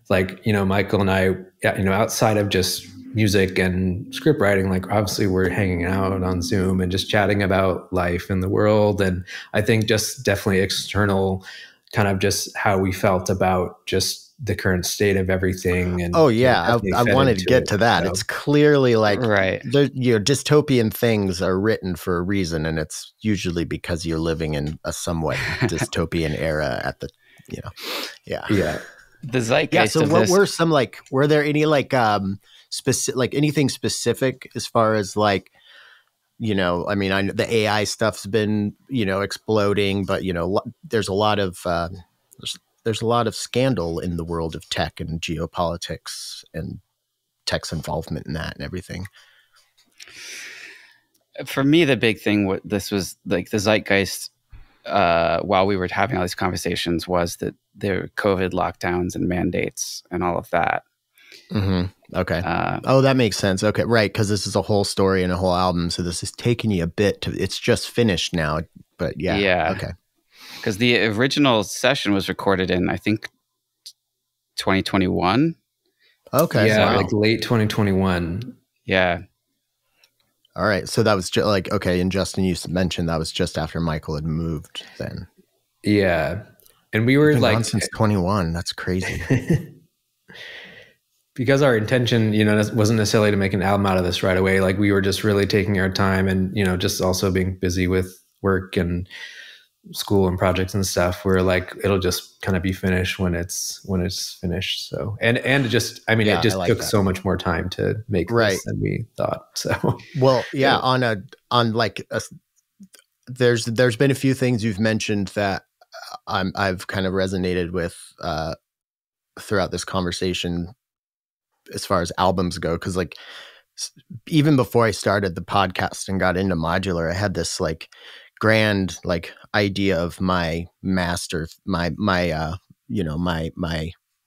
like, Michael and I, outside of just music and script writing, like obviously we're hanging out on Zoom and just chatting about life in the world. And I think just definitely external kind of just how we felt about just the current state of everything. And I wanted to get to that. It's clearly like, right. Dystopian things are written for a reason, and it's usually because you're living in a somewhat dystopian era at the, Yeah. The zeitgeist. Yeah. So what were some were there any specific, anything specific as far as the AI stuff's been, exploding, but there's a lot of, there's a lot of scandal in the world of tech and geopolitics and tech's involvement in that and everything. For me, the big thing, this was like the zeitgeist, while we were having all these conversations, was that there were COVID lockdowns and mandates and all of that. Mm-hmm. Okay. That makes sense. Okay. Right. Because this is a whole story and a whole album. So this is taking you a bit it's just finished now, but yeah. Yeah. Okay. Because the original session was recorded in, I think, 2021. Okay. Yeah, like late 2021. Yeah. All right. So that was just okay. And Justin, you mentioned that was just after Michael had moved then. Yeah. And we were on since 21. That's crazy. Because our intention, wasn't necessarily to make an album out of this right away. Like we were just really taking our time and, just also being busy with work and school and projects and stuff. We're like, it'll just kind of be finished when it's finished. So, and it just, it just took so much more time to make this than we thought. So, well, yeah, there's been a few things you've mentioned that I've kind of resonated with, throughout this conversation as far as albums go. Cause even before I started the podcast and got into modular, I had this grand idea of my master, my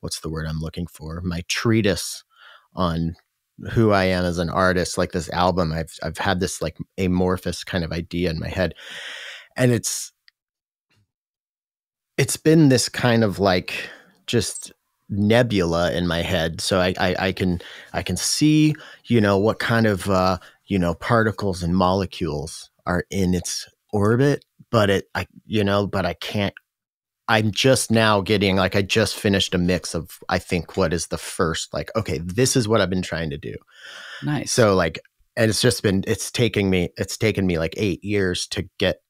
what's the word I'm looking for? My treatise on who I am as an artist, this album. I've had this amorphous kind of idea in my head, and it's been this kind of just nebula in my head. So I can see, what kind of, particles and molecules are in its orbit, but I can't, I'm just now getting, I just finished a mix of, I think, what is the first, okay, this is what I've been trying to do. Nice. So and it's taken me 8 years to get,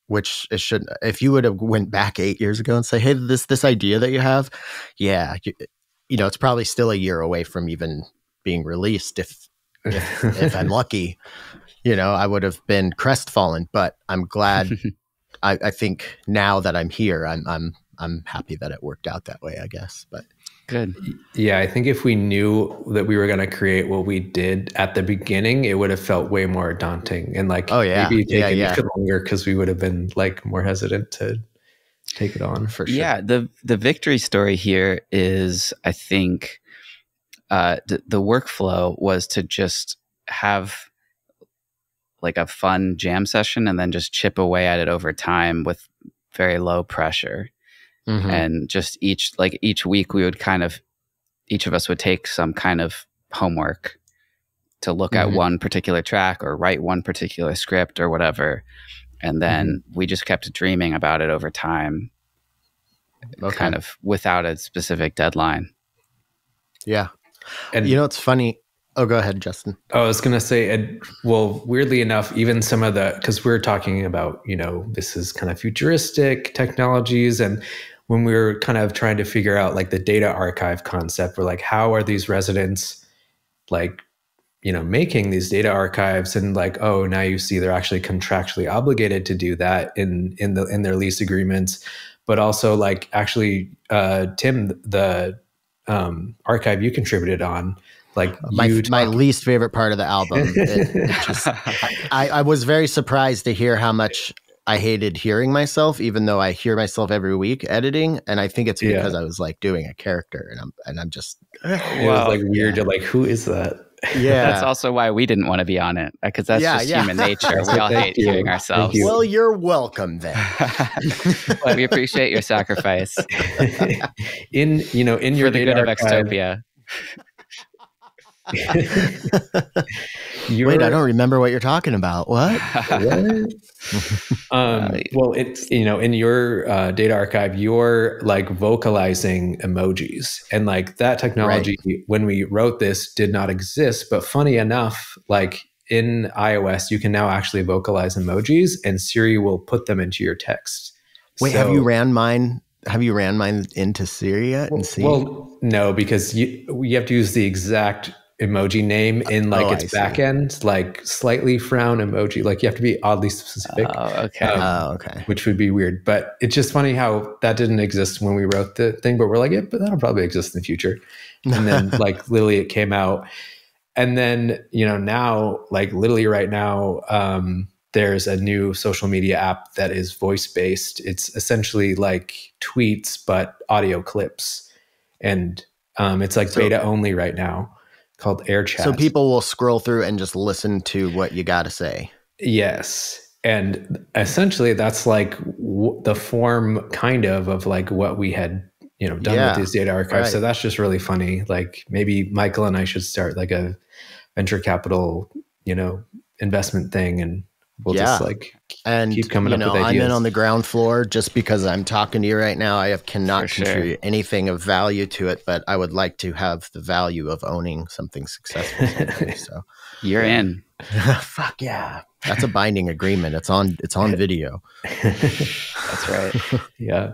which it shouldn't. If you would have went back 8 years ago and say, hey, this idea that you have, yeah, it's probably still a year away from even being released. If I'm lucky, I would have been crestfallen, but I'm glad. I think now that I'm here, I'm happy that it worked out that way, I guess. But good. Yeah, I think if we knew that we were going to create what we did at the beginning, it would have felt way more daunting and maybe taken even longer because we would have been more hesitant to take it on. For sure. Yeah, the victory story here is, I think, the workflow was to just have a fun jam session and then just chip away at it over time with very low pressure. Mm-hmm. And just each week we would each of us would take some kind of homework to look at one particular track or write one particular script or whatever. And then we just kept dreaming about it over time, kind of without a specific deadline. Yeah. And it's funny. Oh, go ahead, Justin. I was going to say, weirdly enough, even some of because we're talking about, this is kind of futuristic technologies. And when we were kind of trying to figure out the data archive concept, we're how are these residents making these data archives? And now you see they're actually contractually obligated to do that in their lease agreements. But also actually, Tim, the archive you contributed on, like my least favorite part of the album. I was very surprised to hear how much I hated hearing myself, even though I hear myself every week editing. And I think it's because I was like doing a character, and I'm just it was like weird. You're like, who is that? Yeah, that's also why we didn't want to be on it, because that's just human nature. We all hate hearing ourselves. Well, you're welcome then. But we appreciate your sacrifice in your for the good of XTOPIA. Wait, I don't remember what you're talking about. What? Well, it's in your data archive, you're like vocalizing emojis, and like that technology when we wrote this did not exist. But funny enough, like in iOS, you can now actually vocalize emojis, and Siri will put them into your text. Wait, have you ran mine? Have you ran mine into Siri yet and see? Well, no, because you have to use the exact emoji name in like its backend, like slightly frown emoji. Like you have to be oddly specific. Okay. Which would be weird. But it's just funny how that didn't exist when we wrote the thing, but we're like, yeah, but that'll probably exist in the future. And then like literally it came out. And then, now, like literally right now, there's a new social media app that is voice-based. It's essentially like tweets, but audio clips. And it's like beta only right now, called AirChat. So people will scroll through and just listen to what you got to say. Yes. And essentially that's like the form kind of like what we had, done with these data archives. Right. So that's just really funny. Like maybe Michael and I should start like a venture capital, investment thing, and we'll just like keep coming up with ideas. I'm in on the ground floor just because I'm talking to you right now. I cannot contribute anything of value to it, but I would like to have the value of owning something successful someday. So you're in. Fuck yeah. That's a binding agreement. It's on video. That's right. Yeah.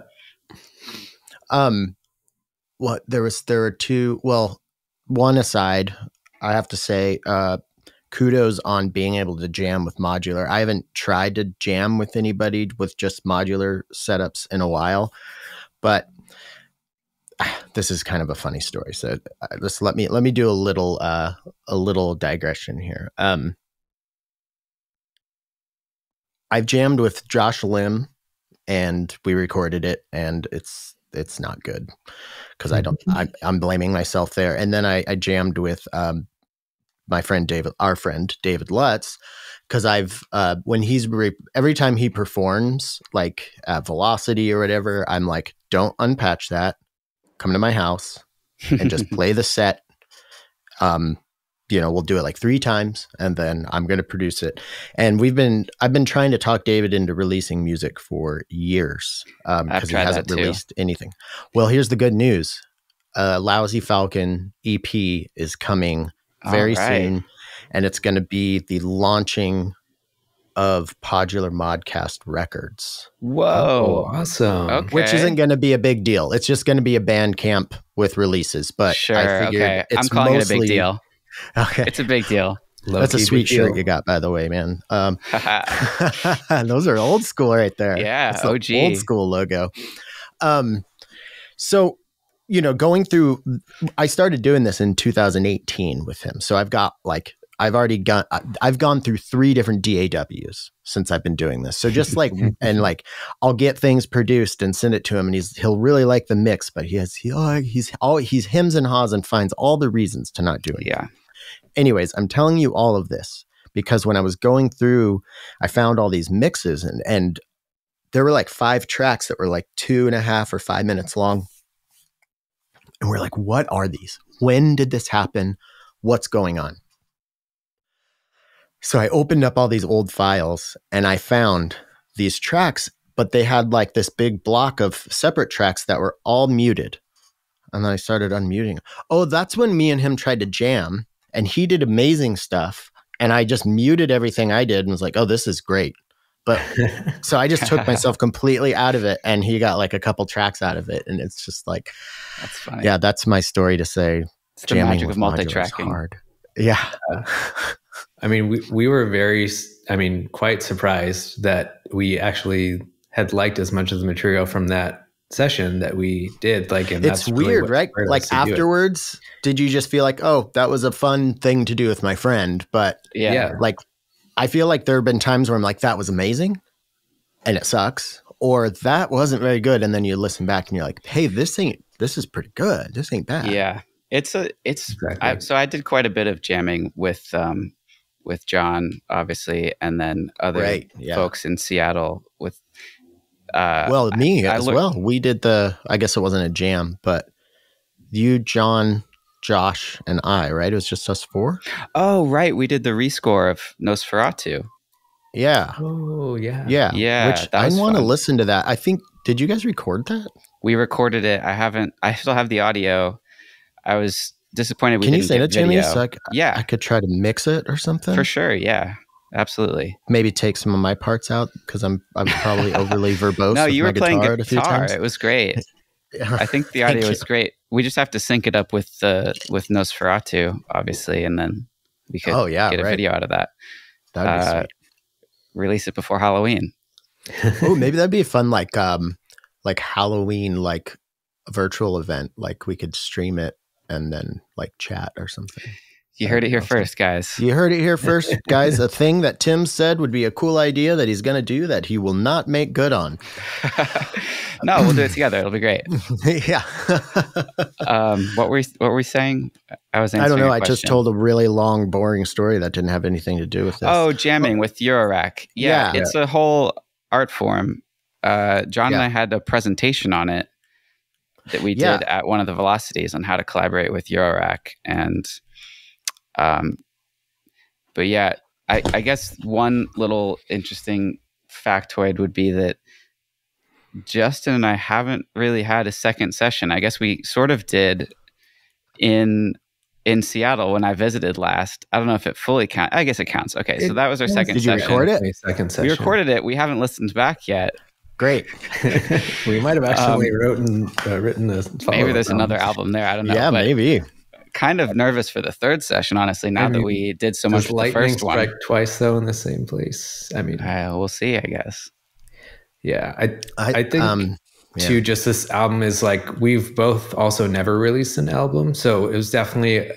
There were two, one aside, I have to say, kudos on being able to jam with modular. I haven't tried to jam with anybody with just modular setups in a while, but this is kind of a funny story. So just let me do a little digression here. I've jammed with Josh Lim, and we recorded it, and it's not good because I'm blaming myself there. And then I jammed with my friend David Lutz, because every time he performs like at Velocity or whatever, I'm like, don't unpatch that, come to my house and just play the set. We'll do it like 3 times and then I'm going to produce it. And I've been trying to talk David into releasing music for years because he hasn't released anything. Well, here's the good news. Lousy Falcon EP is coming very soon, and it's going to be the launching of Podular Modcast Records. Whoa, awesome! Okay. Which isn't going to be a big deal. It's just going to be a Bandcamp with releases. But I figured I'm calling it a big deal. Okay, it's a big deal. That's a sweet shirt you got, by the way, man. Those are old school right there. Yeah, that's OG old school logo. So. Going through, I started doing this in 2018 with him. So I've gone through 3 different DAWs since I've been doing this. So just like, and like, I'll get things produced and send it to him, and he'll really like the mix, but he's hems and haws and finds all the reasons to not do it. Yeah. Anyways, I'm telling you all of this because when I was going through, I found all these mixes and there were like 5 tracks that were like 2.5 or 5 minutes long. And we're like, what are these? When did this happen? What's going on? So I opened up all these old files and I found these tracks, but they had like this big block of separate tracks that were all muted. And then I started unmuting. Oh, that's when me and him tried to jam, and he did amazing stuff. And I just muted everything I did and was like, oh, this is great. But so I just took myself completely out of it, and he got like a couple tracks out of it. And it's just like, that's funny. Yeah, that's my story to say. It's the magic of multi-tracking. Hard. Yeah. I mean, we were quite surprised that we actually had liked as much of the material from that session that we did. Like, and it's that's really weird, what right? spurred us Like to do it. afterwards, did you just feel like, oh, that was a fun thing to do with my friend? But Yeah. like, I feel like there have been times where I'm like, that was amazing and it sucks, or that wasn't very good. And then you listen back and you're like, hey, this is pretty good. This ain't bad. Yeah. Exactly. So I did quite a bit of jamming with John, obviously, and then other folks in Seattle with, well, me as well. We did I guess it wasn't a jam, but you, John, Josh, and I, right? It was just us 4. Oh, right. We did the rescore of Nosferatu. Yeah. Oh, yeah. Yeah. Which I want to listen to that. I think, did you guys record that? We recorded it. I still have the audio. I was disappointed we Can didn't you send it to me so I could try to mix it or something? For sure. Yeah. Absolutely. Maybe take some of my parts out because I'm probably overly verbose. No, you were playing guitar a few times. It was great. I think the audio was great. We just have to sync it up with Nosferatu, obviously, and then we could get a video out of that. That'd be sweet. Release it before Halloween. Oh, maybe that'd be a fun like Halloween like virtual event. Like we could stream it and then like chat or something. You heard it here first, guys. You heard it here first, guys. A thing that Tim said would be a cool idea that he's going to do that he will not make good on. No, we'll do it together. It'll be great. Yeah. What were we saying? I don't know. I just told a really long, boring story that didn't have anything to do with this. Oh, jamming with Eurorack. Yeah, it's a whole art form. John and I had a presentation on it that we did at one of the Velocities on how to collaborate with Eurorack. And but yeah, I guess one little interesting factoid would be that Justin and I haven't really had a second session. I guess we sort of did in Seattle when I visited last. I don't know if it fully counts. I guess it counts. Okay, so that was our second session. Did you record it? Second session. We recorded it. We haven't listened back yet. Great. We might have actually written a maybe there's another album there. I don't know. Yeah, maybe. Kind of nervous for the third session, honestly, now that we did so much with the first one. Strike twice, though, in the same place? I mean... we'll see, I guess. Yeah, I think, too, just this album is like, we've both also never released an album, so it was definitely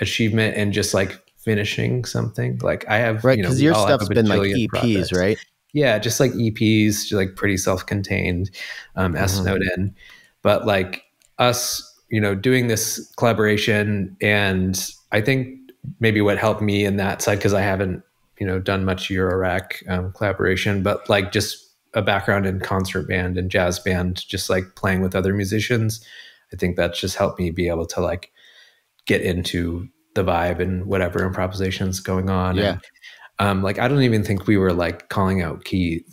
achievement in just like finishing something. Like I have... Right, because your stuff's been like EPs, projects. Right? Yeah, just like EPs, just like pretty self-contained, SNOWDN. But like us... doing this collaboration, and I think maybe what helped me in that side, because I haven't, done much Eurorack collaboration, but like just a background in concert band and jazz band, just like playing with other musicians. I think that's just helped me be able to like get into the vibe and whatever improvisation's going on. Yeah. And, like, I don't even think we were like calling out key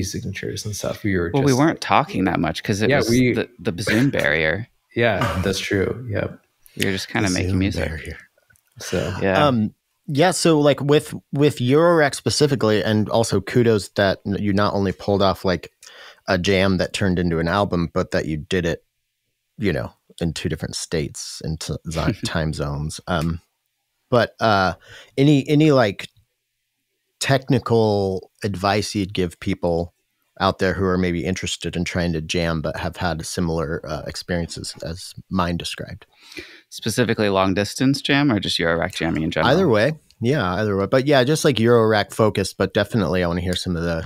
signatures and stuff. We weren't talking that much because it was the Zoom barrier. Yeah, that's true. Yep. You're just kind of making music. Barrier. So yeah. So like with Eurorack specifically, and also kudos that you not only pulled off like a jam that turned into an album, but that you did it, in 2 different states and time zones. But any like technical advice you'd give people out there who are maybe interested in trying to jam but have had similar experiences as mine described? Specifically long distance jam or just Eurorack jamming in general? Either way. But yeah, just like Eurorack focused, but definitely I want to hear some of the...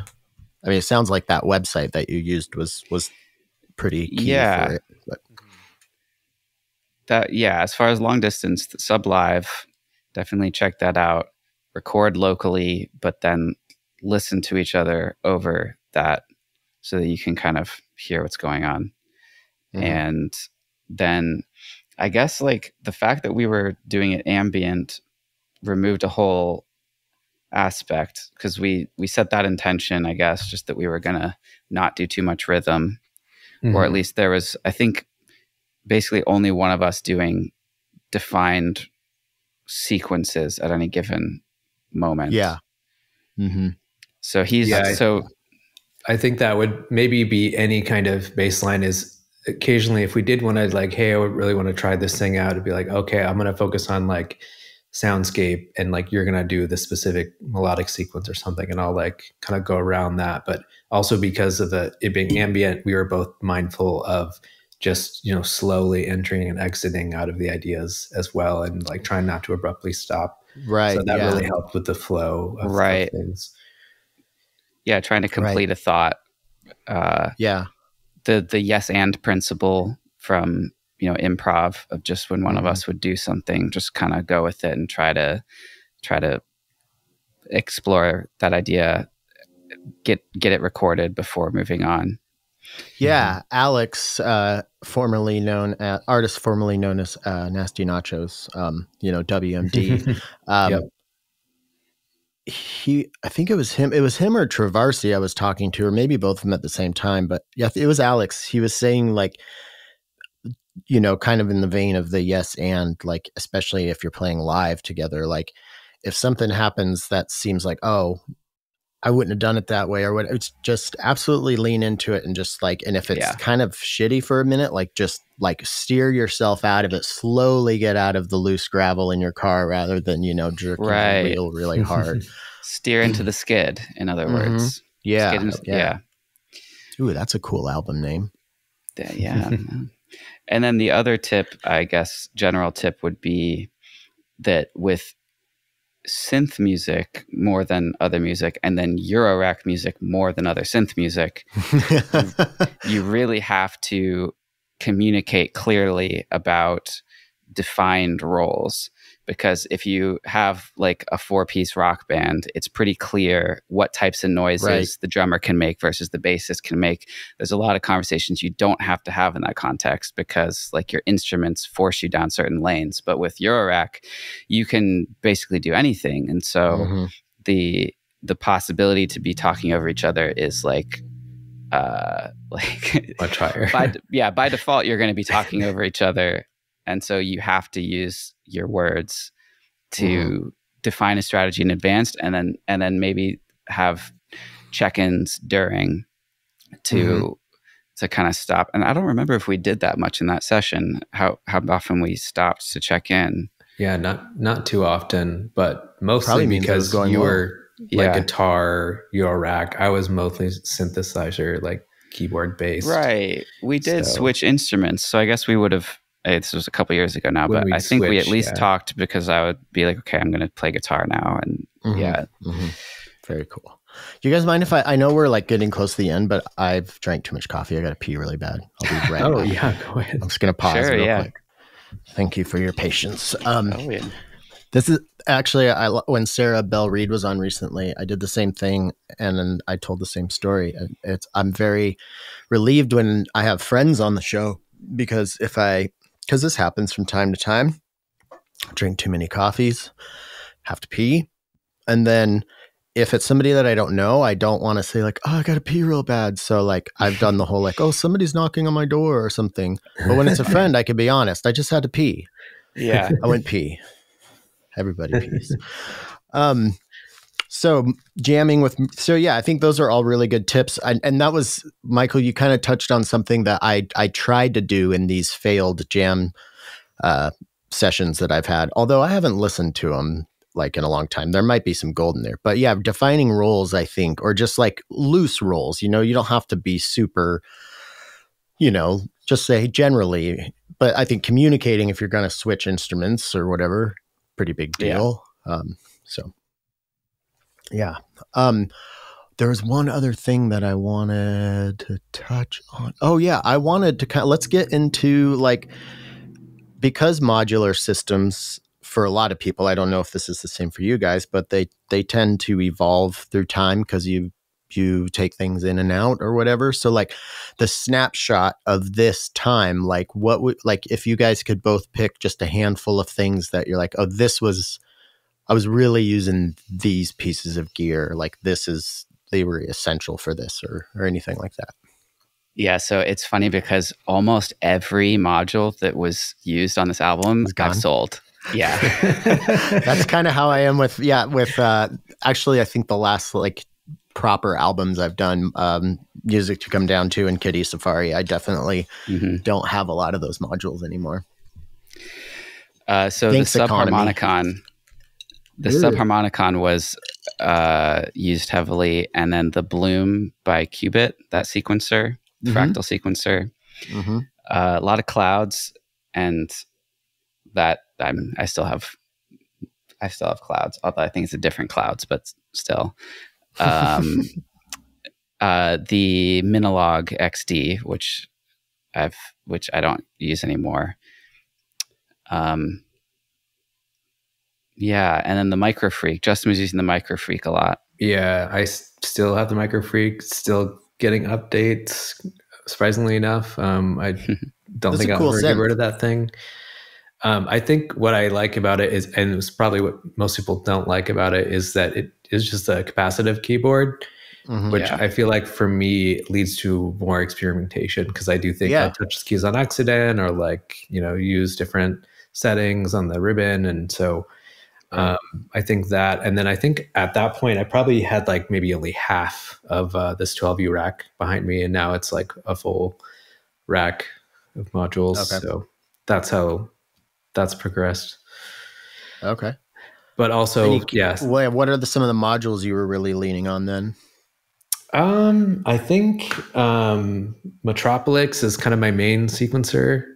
I mean, it sounds like that website that you used was pretty key for it. But. As far as long distance, Sub Live, definitely check that out. Record locally, but then listen to each other over that so that you can kind of hear what's going on. Mm-hmm. And then I guess like the fact that we were doing it ambient removed a whole aspect, because we set that intention, I guess, just that we were going to not do too much rhythm, or at least there was, I think, basically only one of us doing defined sequences at any given moment. Yeah. Mm-hmm. So I think that would maybe be any kind of baseline. Is occasionally if we did want to like, hey, I would really want to try this thing out, it'd be like, okay, I'm going to focus on like soundscape, and like you're gonna do the specific melodic sequence or something, and I'll like kind of go around that. But also because of it being ambient, we were both mindful of just, you know, slowly entering and exiting out of the ideas as well, and like trying not to abruptly stop. Right. So that really helped with the flow of things. Yeah, trying to complete a thought. Yeah. The yes and principle from, you know, improv, of just when one of us would do something, just kind of go with it and try to explore that idea, get it recorded before moving on. Yeah, Alex, artist formerly known as Nasty Nachos, you know, WMD. Yep. I think it was him or Travarsi I was talking to, or maybe both of them at the same time. But yeah, it was Alex. He was saying, like, you know, kind of in the vein of the yes and, like, especially if you're playing live together, like if something happens that seems like, oh, I wouldn't have done it that way, or what, it's just absolutely lean into it, and just like, and if it's kind of shitty for a minute, like just like steer yourself out of it, slowly get out of the loose gravel in your car rather than, you know, jerking the wheel really hard. Steer into the skid, in other words. Yeah. Ooh, that's a cool album name. Yeah. And then the other tip, I guess, general tip would be that with synth music more than other music, and then Eurorack music more than other synth music, you really have to communicate clearly about defined roles. Because if you have like a 4-piece rock band, it's pretty clear what types of noises the drummer can make versus the bassist can make. There's a lot of conversations you don't have to have in that context, because like your instruments force you down certain lanes. But with Eurorack, you can basically do anything. And so the possibility to be talking over each other is like much higher. By default, you're going to be talking over each other. And so you have to use your words to define a strategy in advance, and then maybe have check-ins during to kind of stop. And I don't remember if we did that much in that session, how often we stopped to check in. Yeah, not too often, but mostly probably because you were like guitar, Eurorack. I was mostly synthesizer, like keyboard based. Right. We did switch instruments, so I guess we would have. This was a couple years ago now, but I think we at least talked, because I would be like, okay, I'm going to play guitar now. And very cool. Do you guys mind if I know we're like getting close to the end, but I've drank too much coffee. I got to pee really bad. I'll be right back. Yeah, go ahead. I'm just going to pause real quick. Thank you for your patience. This is actually, when Sarah Bell Reed was on recently, I did the same thing, and then I told the same story. I'm very relieved when I have friends on the show, because because this happens from time to time. Drink too many coffees, have to pee. And then if it's somebody that I don't know, I don't want to say like, oh, I got to pee real bad. So like I've done the whole like, oh, somebody's knocking on my door or something. But when it's a friend, I can be honest. I just had to pee. Yeah. I went pee. Everybody pees. So jamming with, I think those are all really good tips. And that was, Michael, you kind of touched on something that I tried to do in these failed jam sessions that I've had, although I haven't listened to them like in a long time. There might be some gold in there, but yeah, defining roles, I think, or just like loose roles, you know, you don't have to be super, you know, just say generally, but I think communicating, if you're going to switch instruments or whatever, pretty big deal. Yeah. There was one other thing that I wanted to touch on. Oh yeah. I wanted to let's get into like, because modular systems for a lot of people, I don't know if this is the same for you guys, but they tend to evolve through time, because you take things in and out or whatever. So like the snapshot of this time, like what would, like if you guys could both pick just a handful of things that you're like, oh, I was really using these pieces of gear. Like they were essential for this, or anything like that. Yeah. So it's funny, because almost every module that was used on this album I've sold. Yeah. That's kind of how I am with actually, I think the last like proper albums I've done, Music to Come Down To and Kitty Safari, I definitely don't have a lot of those modules anymore. So the Subharmonicon The subharmonicon was used heavily, and then the Bloom by Qubit, that sequencer, the fractal sequencer, a lot of clouds, and that I still have clouds, although I think it's a different clouds, but still. The Minilog XD, which I don't use anymore. Yeah, and then the Micro Freak. Justin was using the Micro Freak a lot. Yeah, I still have the Micro Freak, still getting updates, surprisingly enough. I don't think I'll ever get rid of that thing. I think what I like about it is, and it's probably what most people don't like about it, is that it is just a capacitive keyboard, which I feel like for me leads to more experimentation, because I do think I touch keys on accident, or like, use different settings on the ribbon. And so I think that, and then I think at that point I probably had like maybe only half of this 12U rack behind me, and now it's like a full rack of modules. So that's how that's progressed. Okay. But also, what are some of the modules you were really leaning on then? I think Metropolis is kind of my main sequencer,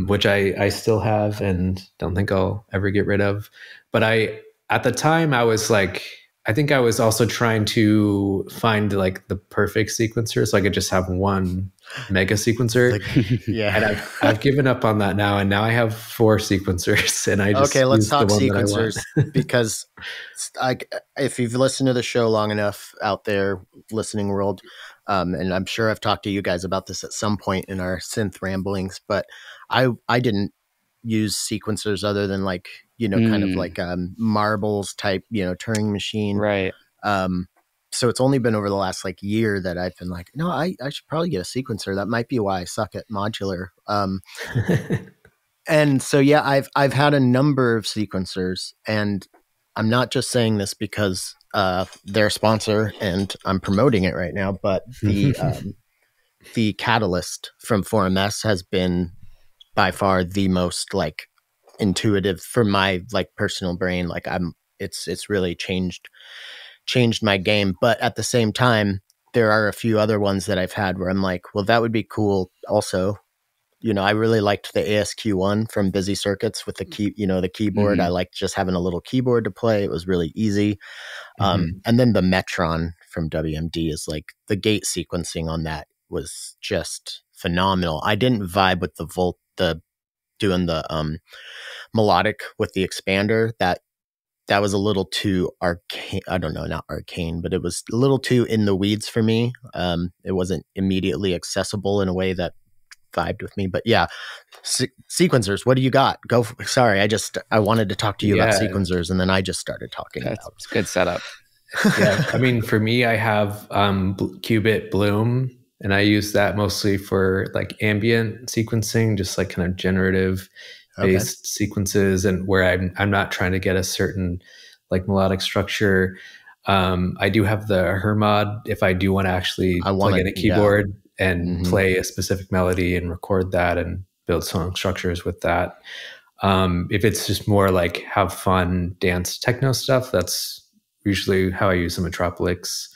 which I still have and don't think I'll ever get rid of. But at the time I was like, I think I was also trying to find like the perfect sequencer, so I could just have one mega sequencer. And I've given up on that now, and now I have 4 sequencers, and I just let's talk sequencers because if you've listened to the show long enough out there, listening world, and I'm sure I've talked to you guys about this at some point in our synth ramblings, but I didn't use sequencers other than like, kind of like marbles type, Turing machine. Right. So it's only been over the last like year that I've been like, no, I should probably get a sequencer. That might be why I suck at modular. And so, I've had a number of sequencers, and I'm not just saying this because they're a sponsor and I'm promoting it right now, but the Catalyst from 4MS has been by far the most like intuitive for my like personal brain. Like it's really changed my game. But at the same time, there are a few other ones that I've had where I'm like, well, that would be cool also. I really liked the ASQ one from Busy Circuits with the key, the keyboard. I liked just having a little keyboard to play. It was really easy. And then the Metron from WMD is like, the gate sequencing on that was just phenomenal. I didn't vibe with doing the melodic with the expander. That was a little too arcane. I don't know, not arcane, but it was a little too in the weeds for me. It wasn't immediately accessible in a way that vibed with me. But sequencers, what do you got? Sorry, I wanted to talk to you about sequencers, and then I just started talking about it's a good setup. I mean, for me, I have Qubit Bloom, and I use that mostly for like ambient sequencing, just like kind of generative based sequences, and where I'm not trying to get a certain like melodic structure. I do have the Hermod if I do want to actually plug in a keyboard and play a specific melody and record that and build song structures with that. If it's just more like have fun dance techno stuff, that's usually how I use the Metropolis.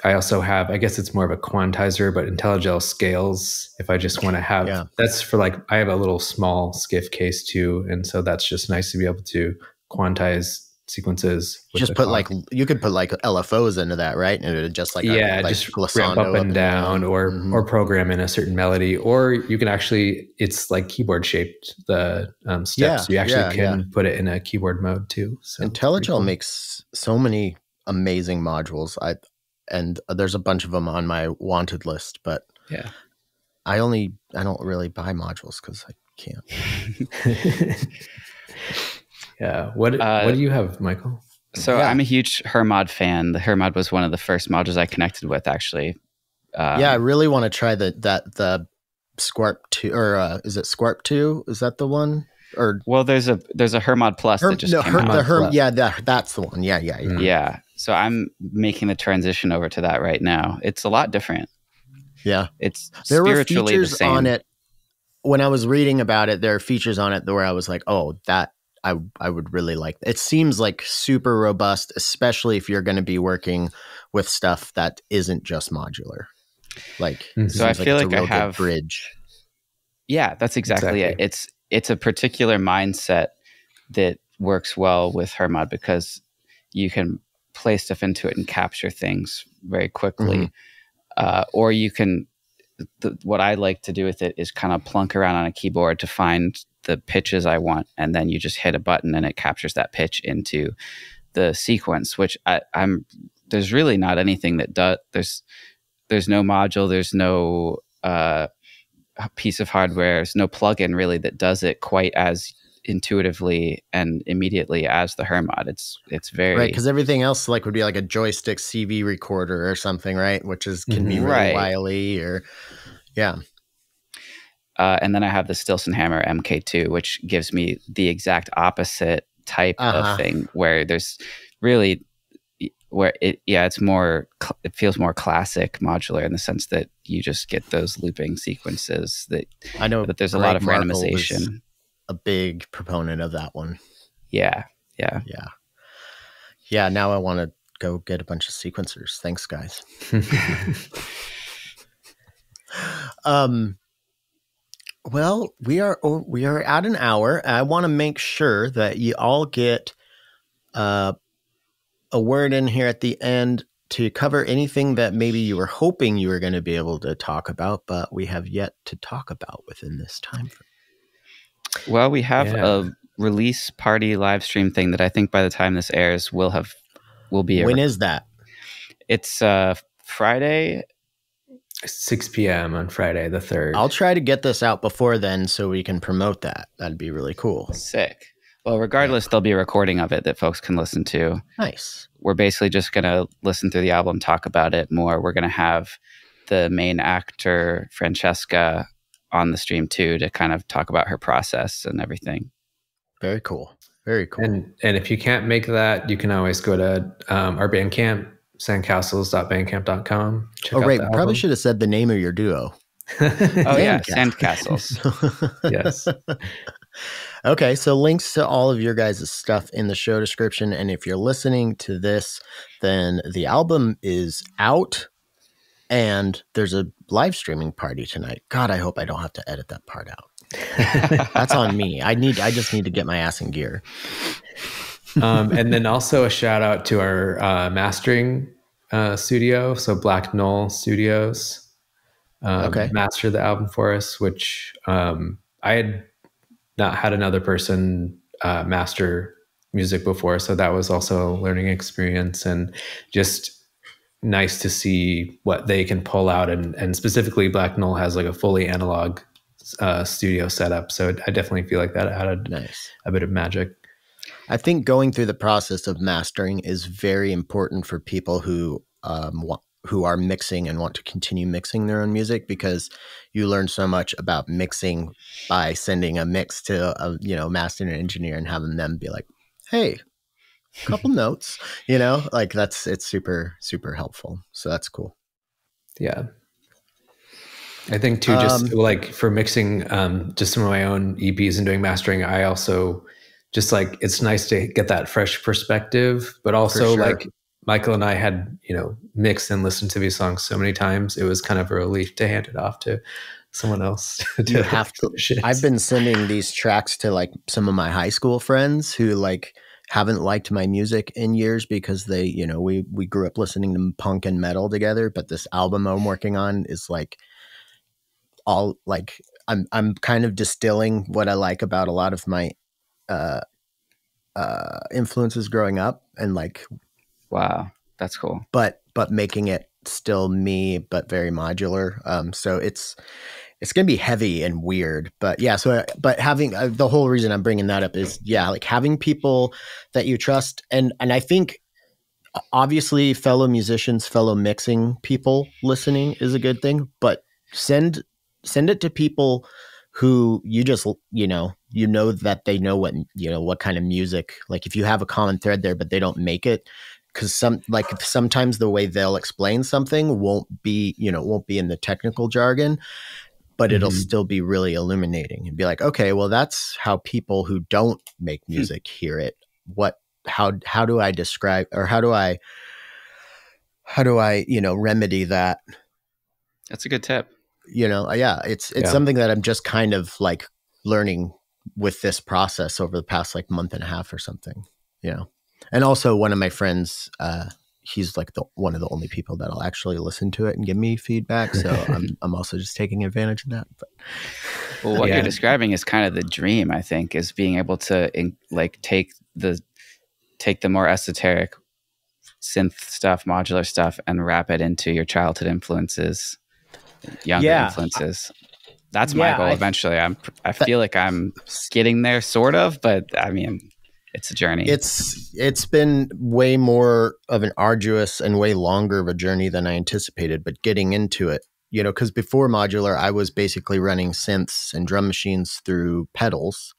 I also have, I guess it's more of a quantizer, but IntelliGel scales. If I just want to have, that's for like, I have a little small skiff case too. And so that's just nice to be able to quantize sequences. Just put like, you could put like LFOs into that, right? And it would just like, just ramp up and down, or program in a certain melody, or you can actually, it's like keyboard shaped, the steps. You actually can put it in a keyboard mode too. So IntelliGel makes so many amazing modules. And there's a bunch of them on my wanted list, but I don't really buy modules because I can't. What do you have, Michael? So I'm a huge Hermod fan. The Hermod was one of the first modules I connected with, actually. I really want to try the Squarp 2, or is it Squarp 2? Is that the one? Or there's a Hermod Plus that just came out. That's the one. Yeah. So I'm making the transition over to that right now. It's a lot different. Yeah. There were features on it. When I was reading about it, there are features on it where I was like, oh, that I would really like. It seems like super robust, especially if you're going to be working with stuff that isn't just modular. Like, it So I seems like feel it's like a I real have good bridge. Yeah, that's exactly it. It's a particular mindset that works well with Hermod because you can play stuff into it and capture things very quickly. Or you can, what I like to do with it is kind of plunk around on a keyboard to find the pitches I want, and then you just hit a button and it captures that pitch into the sequence, which there's really not anything that does, there's no module, there's no piece of hardware, there's no plugin really that does it quite as intuitively and immediately as the Hermod. It's very right, because everything else like would be like a joystick CV recorder or something, right? Which is can be really wily or and then I have the Stilson Hammer MK2, which gives me the exact opposite type of thing, where there's really it's more, it feels more classic modular in the sense that you just get those looping sequences that I know, but there's a lot of randomization. A big proponent of that one. Yeah. Now I want to go get a bunch of sequencers. Thanks, guys. Well, we are at an hour. I want to make sure that you all get a word in here at the end to cover anything that maybe you were hoping you were going to be able to talk about, but we have yet to talk about within this time frame. Well, we have a release party live stream thing that I think by the time this airs will be. When is that? It's Friday, 6 p.m. on Friday the 3rd. I'll try to get this out before then so we can promote that. That'd be really cool. Sick. Well, regardless, there'll be a recording of it that folks can listen to. Nice. We're basically just going to listen through the album, talk about it more. We're going to have the main actor, Francesca, on the stream too, to kind of talk about her process and everything. Very cool. Very cool. And if you can't make that, you can always go to our Bandcamp, sandcastles.bandcamp.com. We probably should have said the name of your duo. Sandcastles. Yes. Okay, so links to all of your guys' stuff in the show description. And if you're listening to this, then the album is out and there's a live streaming party tonight. God, I hope I don't have to edit that part out. That's on me. I just need to get my ass in gear. And then also a shout out to our mastering studio. So Black Knoll Studios mastered the album for us, which I had not had another person master music before. So that was also a learning experience and just nice to see what they can pull out. And specifically Black Knoll has like a fully analog studio setup. So I definitely feel like that added a bit of magic. I think going through the process of mastering is very important for people who are mixing and want to continue mixing their own music, because you learn so much about mixing by sending a mix to a mastering engineer and having them be like, hey, a couple notes, like it's super, super helpful. So that's cool. Yeah. I think too, just like for mixing just some of my own EPs and doing mastering, I also just like, it's nice to get that fresh perspective, but also like Michael and I had, mixed and listened to these songs so many times. It was kind of a relief to hand it off to someone else. You have to. I've been sending these tracks to like some of my high school friends who like haven't liked my music in years because they, we grew up listening to punk and metal together. But this album I'm working on is like all like I'm kind of distilling what I like about a lot of my influences growing up and like. Wow, that's cool. But making it still me, but very modular. So it's going to be heavy and weird, but yeah. So, but having the whole reason I'm bringing that up is like having people that you trust. And I think obviously fellow musicians, fellow mixing people listening is a good thing, but send it to people who you just, that they know what kind of music, like if you have a common thread there, but they don't make it. Because sometimes the way they'll explain something won't be in the technical jargon, but it'll still be really illuminating and be like, okay, well, that's how people who don't make music hear it. How do I describe, or how do I, remedy that? That's a good tip. It's something that I'm just kind of like learning with this process over the past like month and a half or something, And also one of my friends, he's like one of the only people that'll actually listen to it and give me feedback. So I'm also just taking advantage of that. But well, what you're describing is kind of the dream, I think, is being able to take the more esoteric synth stuff, modular stuff, and wrap it into your childhood influences, younger influences. That's my goal eventually. I feel like I'm getting there sort of, but I mean, it's a journey. It's been way more of an arduous and way longer of a journey than I anticipated, but getting into it, because before modular, I was basically running synths and drum machines through pedals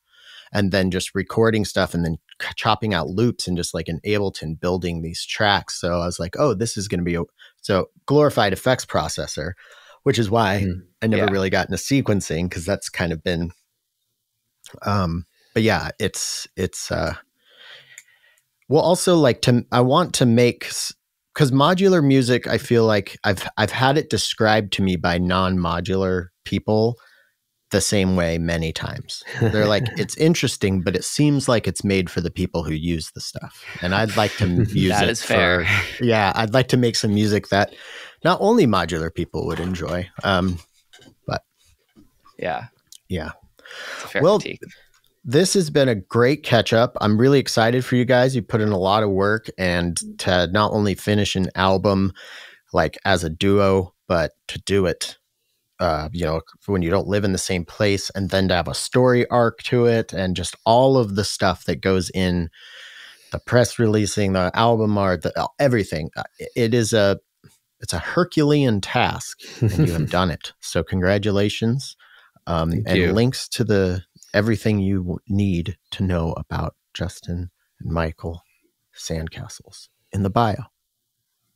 and then just recording stuff and then chopping out loops and just like in Ableton building these tracks. So I was like, oh, this is going to be so glorified effects processor, which is why I never really got into sequencing, because that's kind of been, but yeah, it's well, also like I want to make, because modular music, I feel like I've had it described to me by non-modular people the same way many times. They're like, it's interesting, but it seems like it's made for the people who use the stuff. And I'd like to use that it is fair. I'd like to make some music that not only modular people would enjoy. But yeah. It's a fair critique. This has been a great catch up. I'm really excited for you guys. You put in a lot of work, and to not only finish an album like as a duo, but to do it, when you don't live in the same place, and then to have a story arc to it, and just all of the stuff that goes in the press releasing, the album art, everything. It's a Herculean task, and you have done it. So congratulations. Thank you. Links to everything you need to know about Justin and Michael Sandcastles in the bio.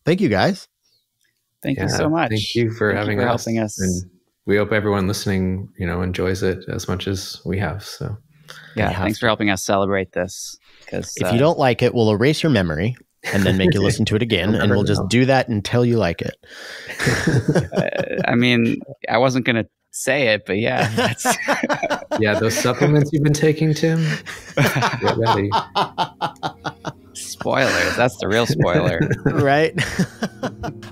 Thank you, guys. Thank you so much. Thank you for helping us. And we hope everyone listening, enjoys it as much as we have. So thanks for helping us celebrate this. Because if you don't like it, we'll erase your memory and then make you listen to it again, and we'll just do that until you like it. I mean, I wasn't going to say it, but yeah. Those supplements you've been taking, Tim. Get ready. Spoilers. That's the real spoiler. Right?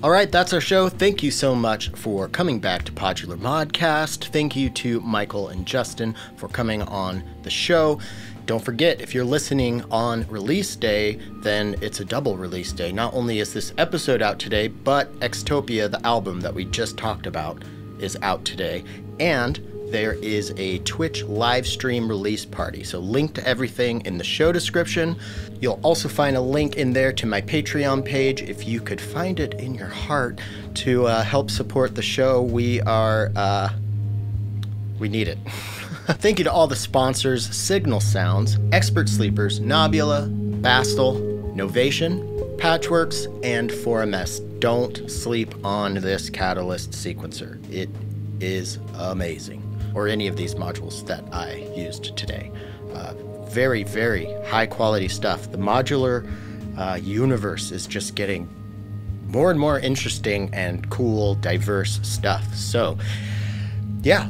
All right, that's our show. Thank you so much for coming back to Podular Modcast. Thank you to Michael and Justin for coming on the show. Don't forget, if you're listening on release day, then it's a double release day. Not only is this episode out today, but XTOPIA, the album that we just talked about, is out today. And there is a Twitch live stream release party. So link to everything in the show description. You'll also find a link in there to my Patreon page if you could find it in your heart to help support the show. We need it. Thank you to all the sponsors: Signal Sounds, Expert Sleepers, knobula, Bastel, Novation, Patchworks, and 4MS. Don't sleep on this Catalyst sequencer. It is amazing. Or any of these modules that I used today. Very, very high quality stuff. The modular universe is just getting more and more interesting and cool, diverse stuff. So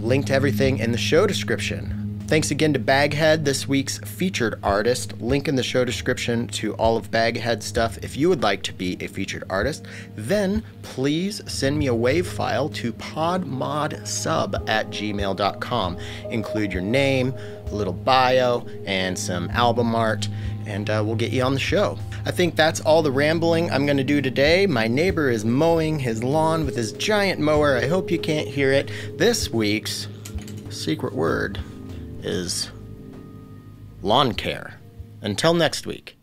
link to everything in the show description. Thanks again to Baghead, this week's featured artist. Link in the show description to all of Baghead stuff. If you would like to be a featured artist, then please send me a WAV file to podmodsub@gmail.com. Include your name, a little bio, and some album art, and we'll get you on the show. I think that's all the rambling I'm going to do today. My neighbor is mowing his lawn with his giant mower. I hope you can't hear it. This week's secret word is lawn care. Until next week.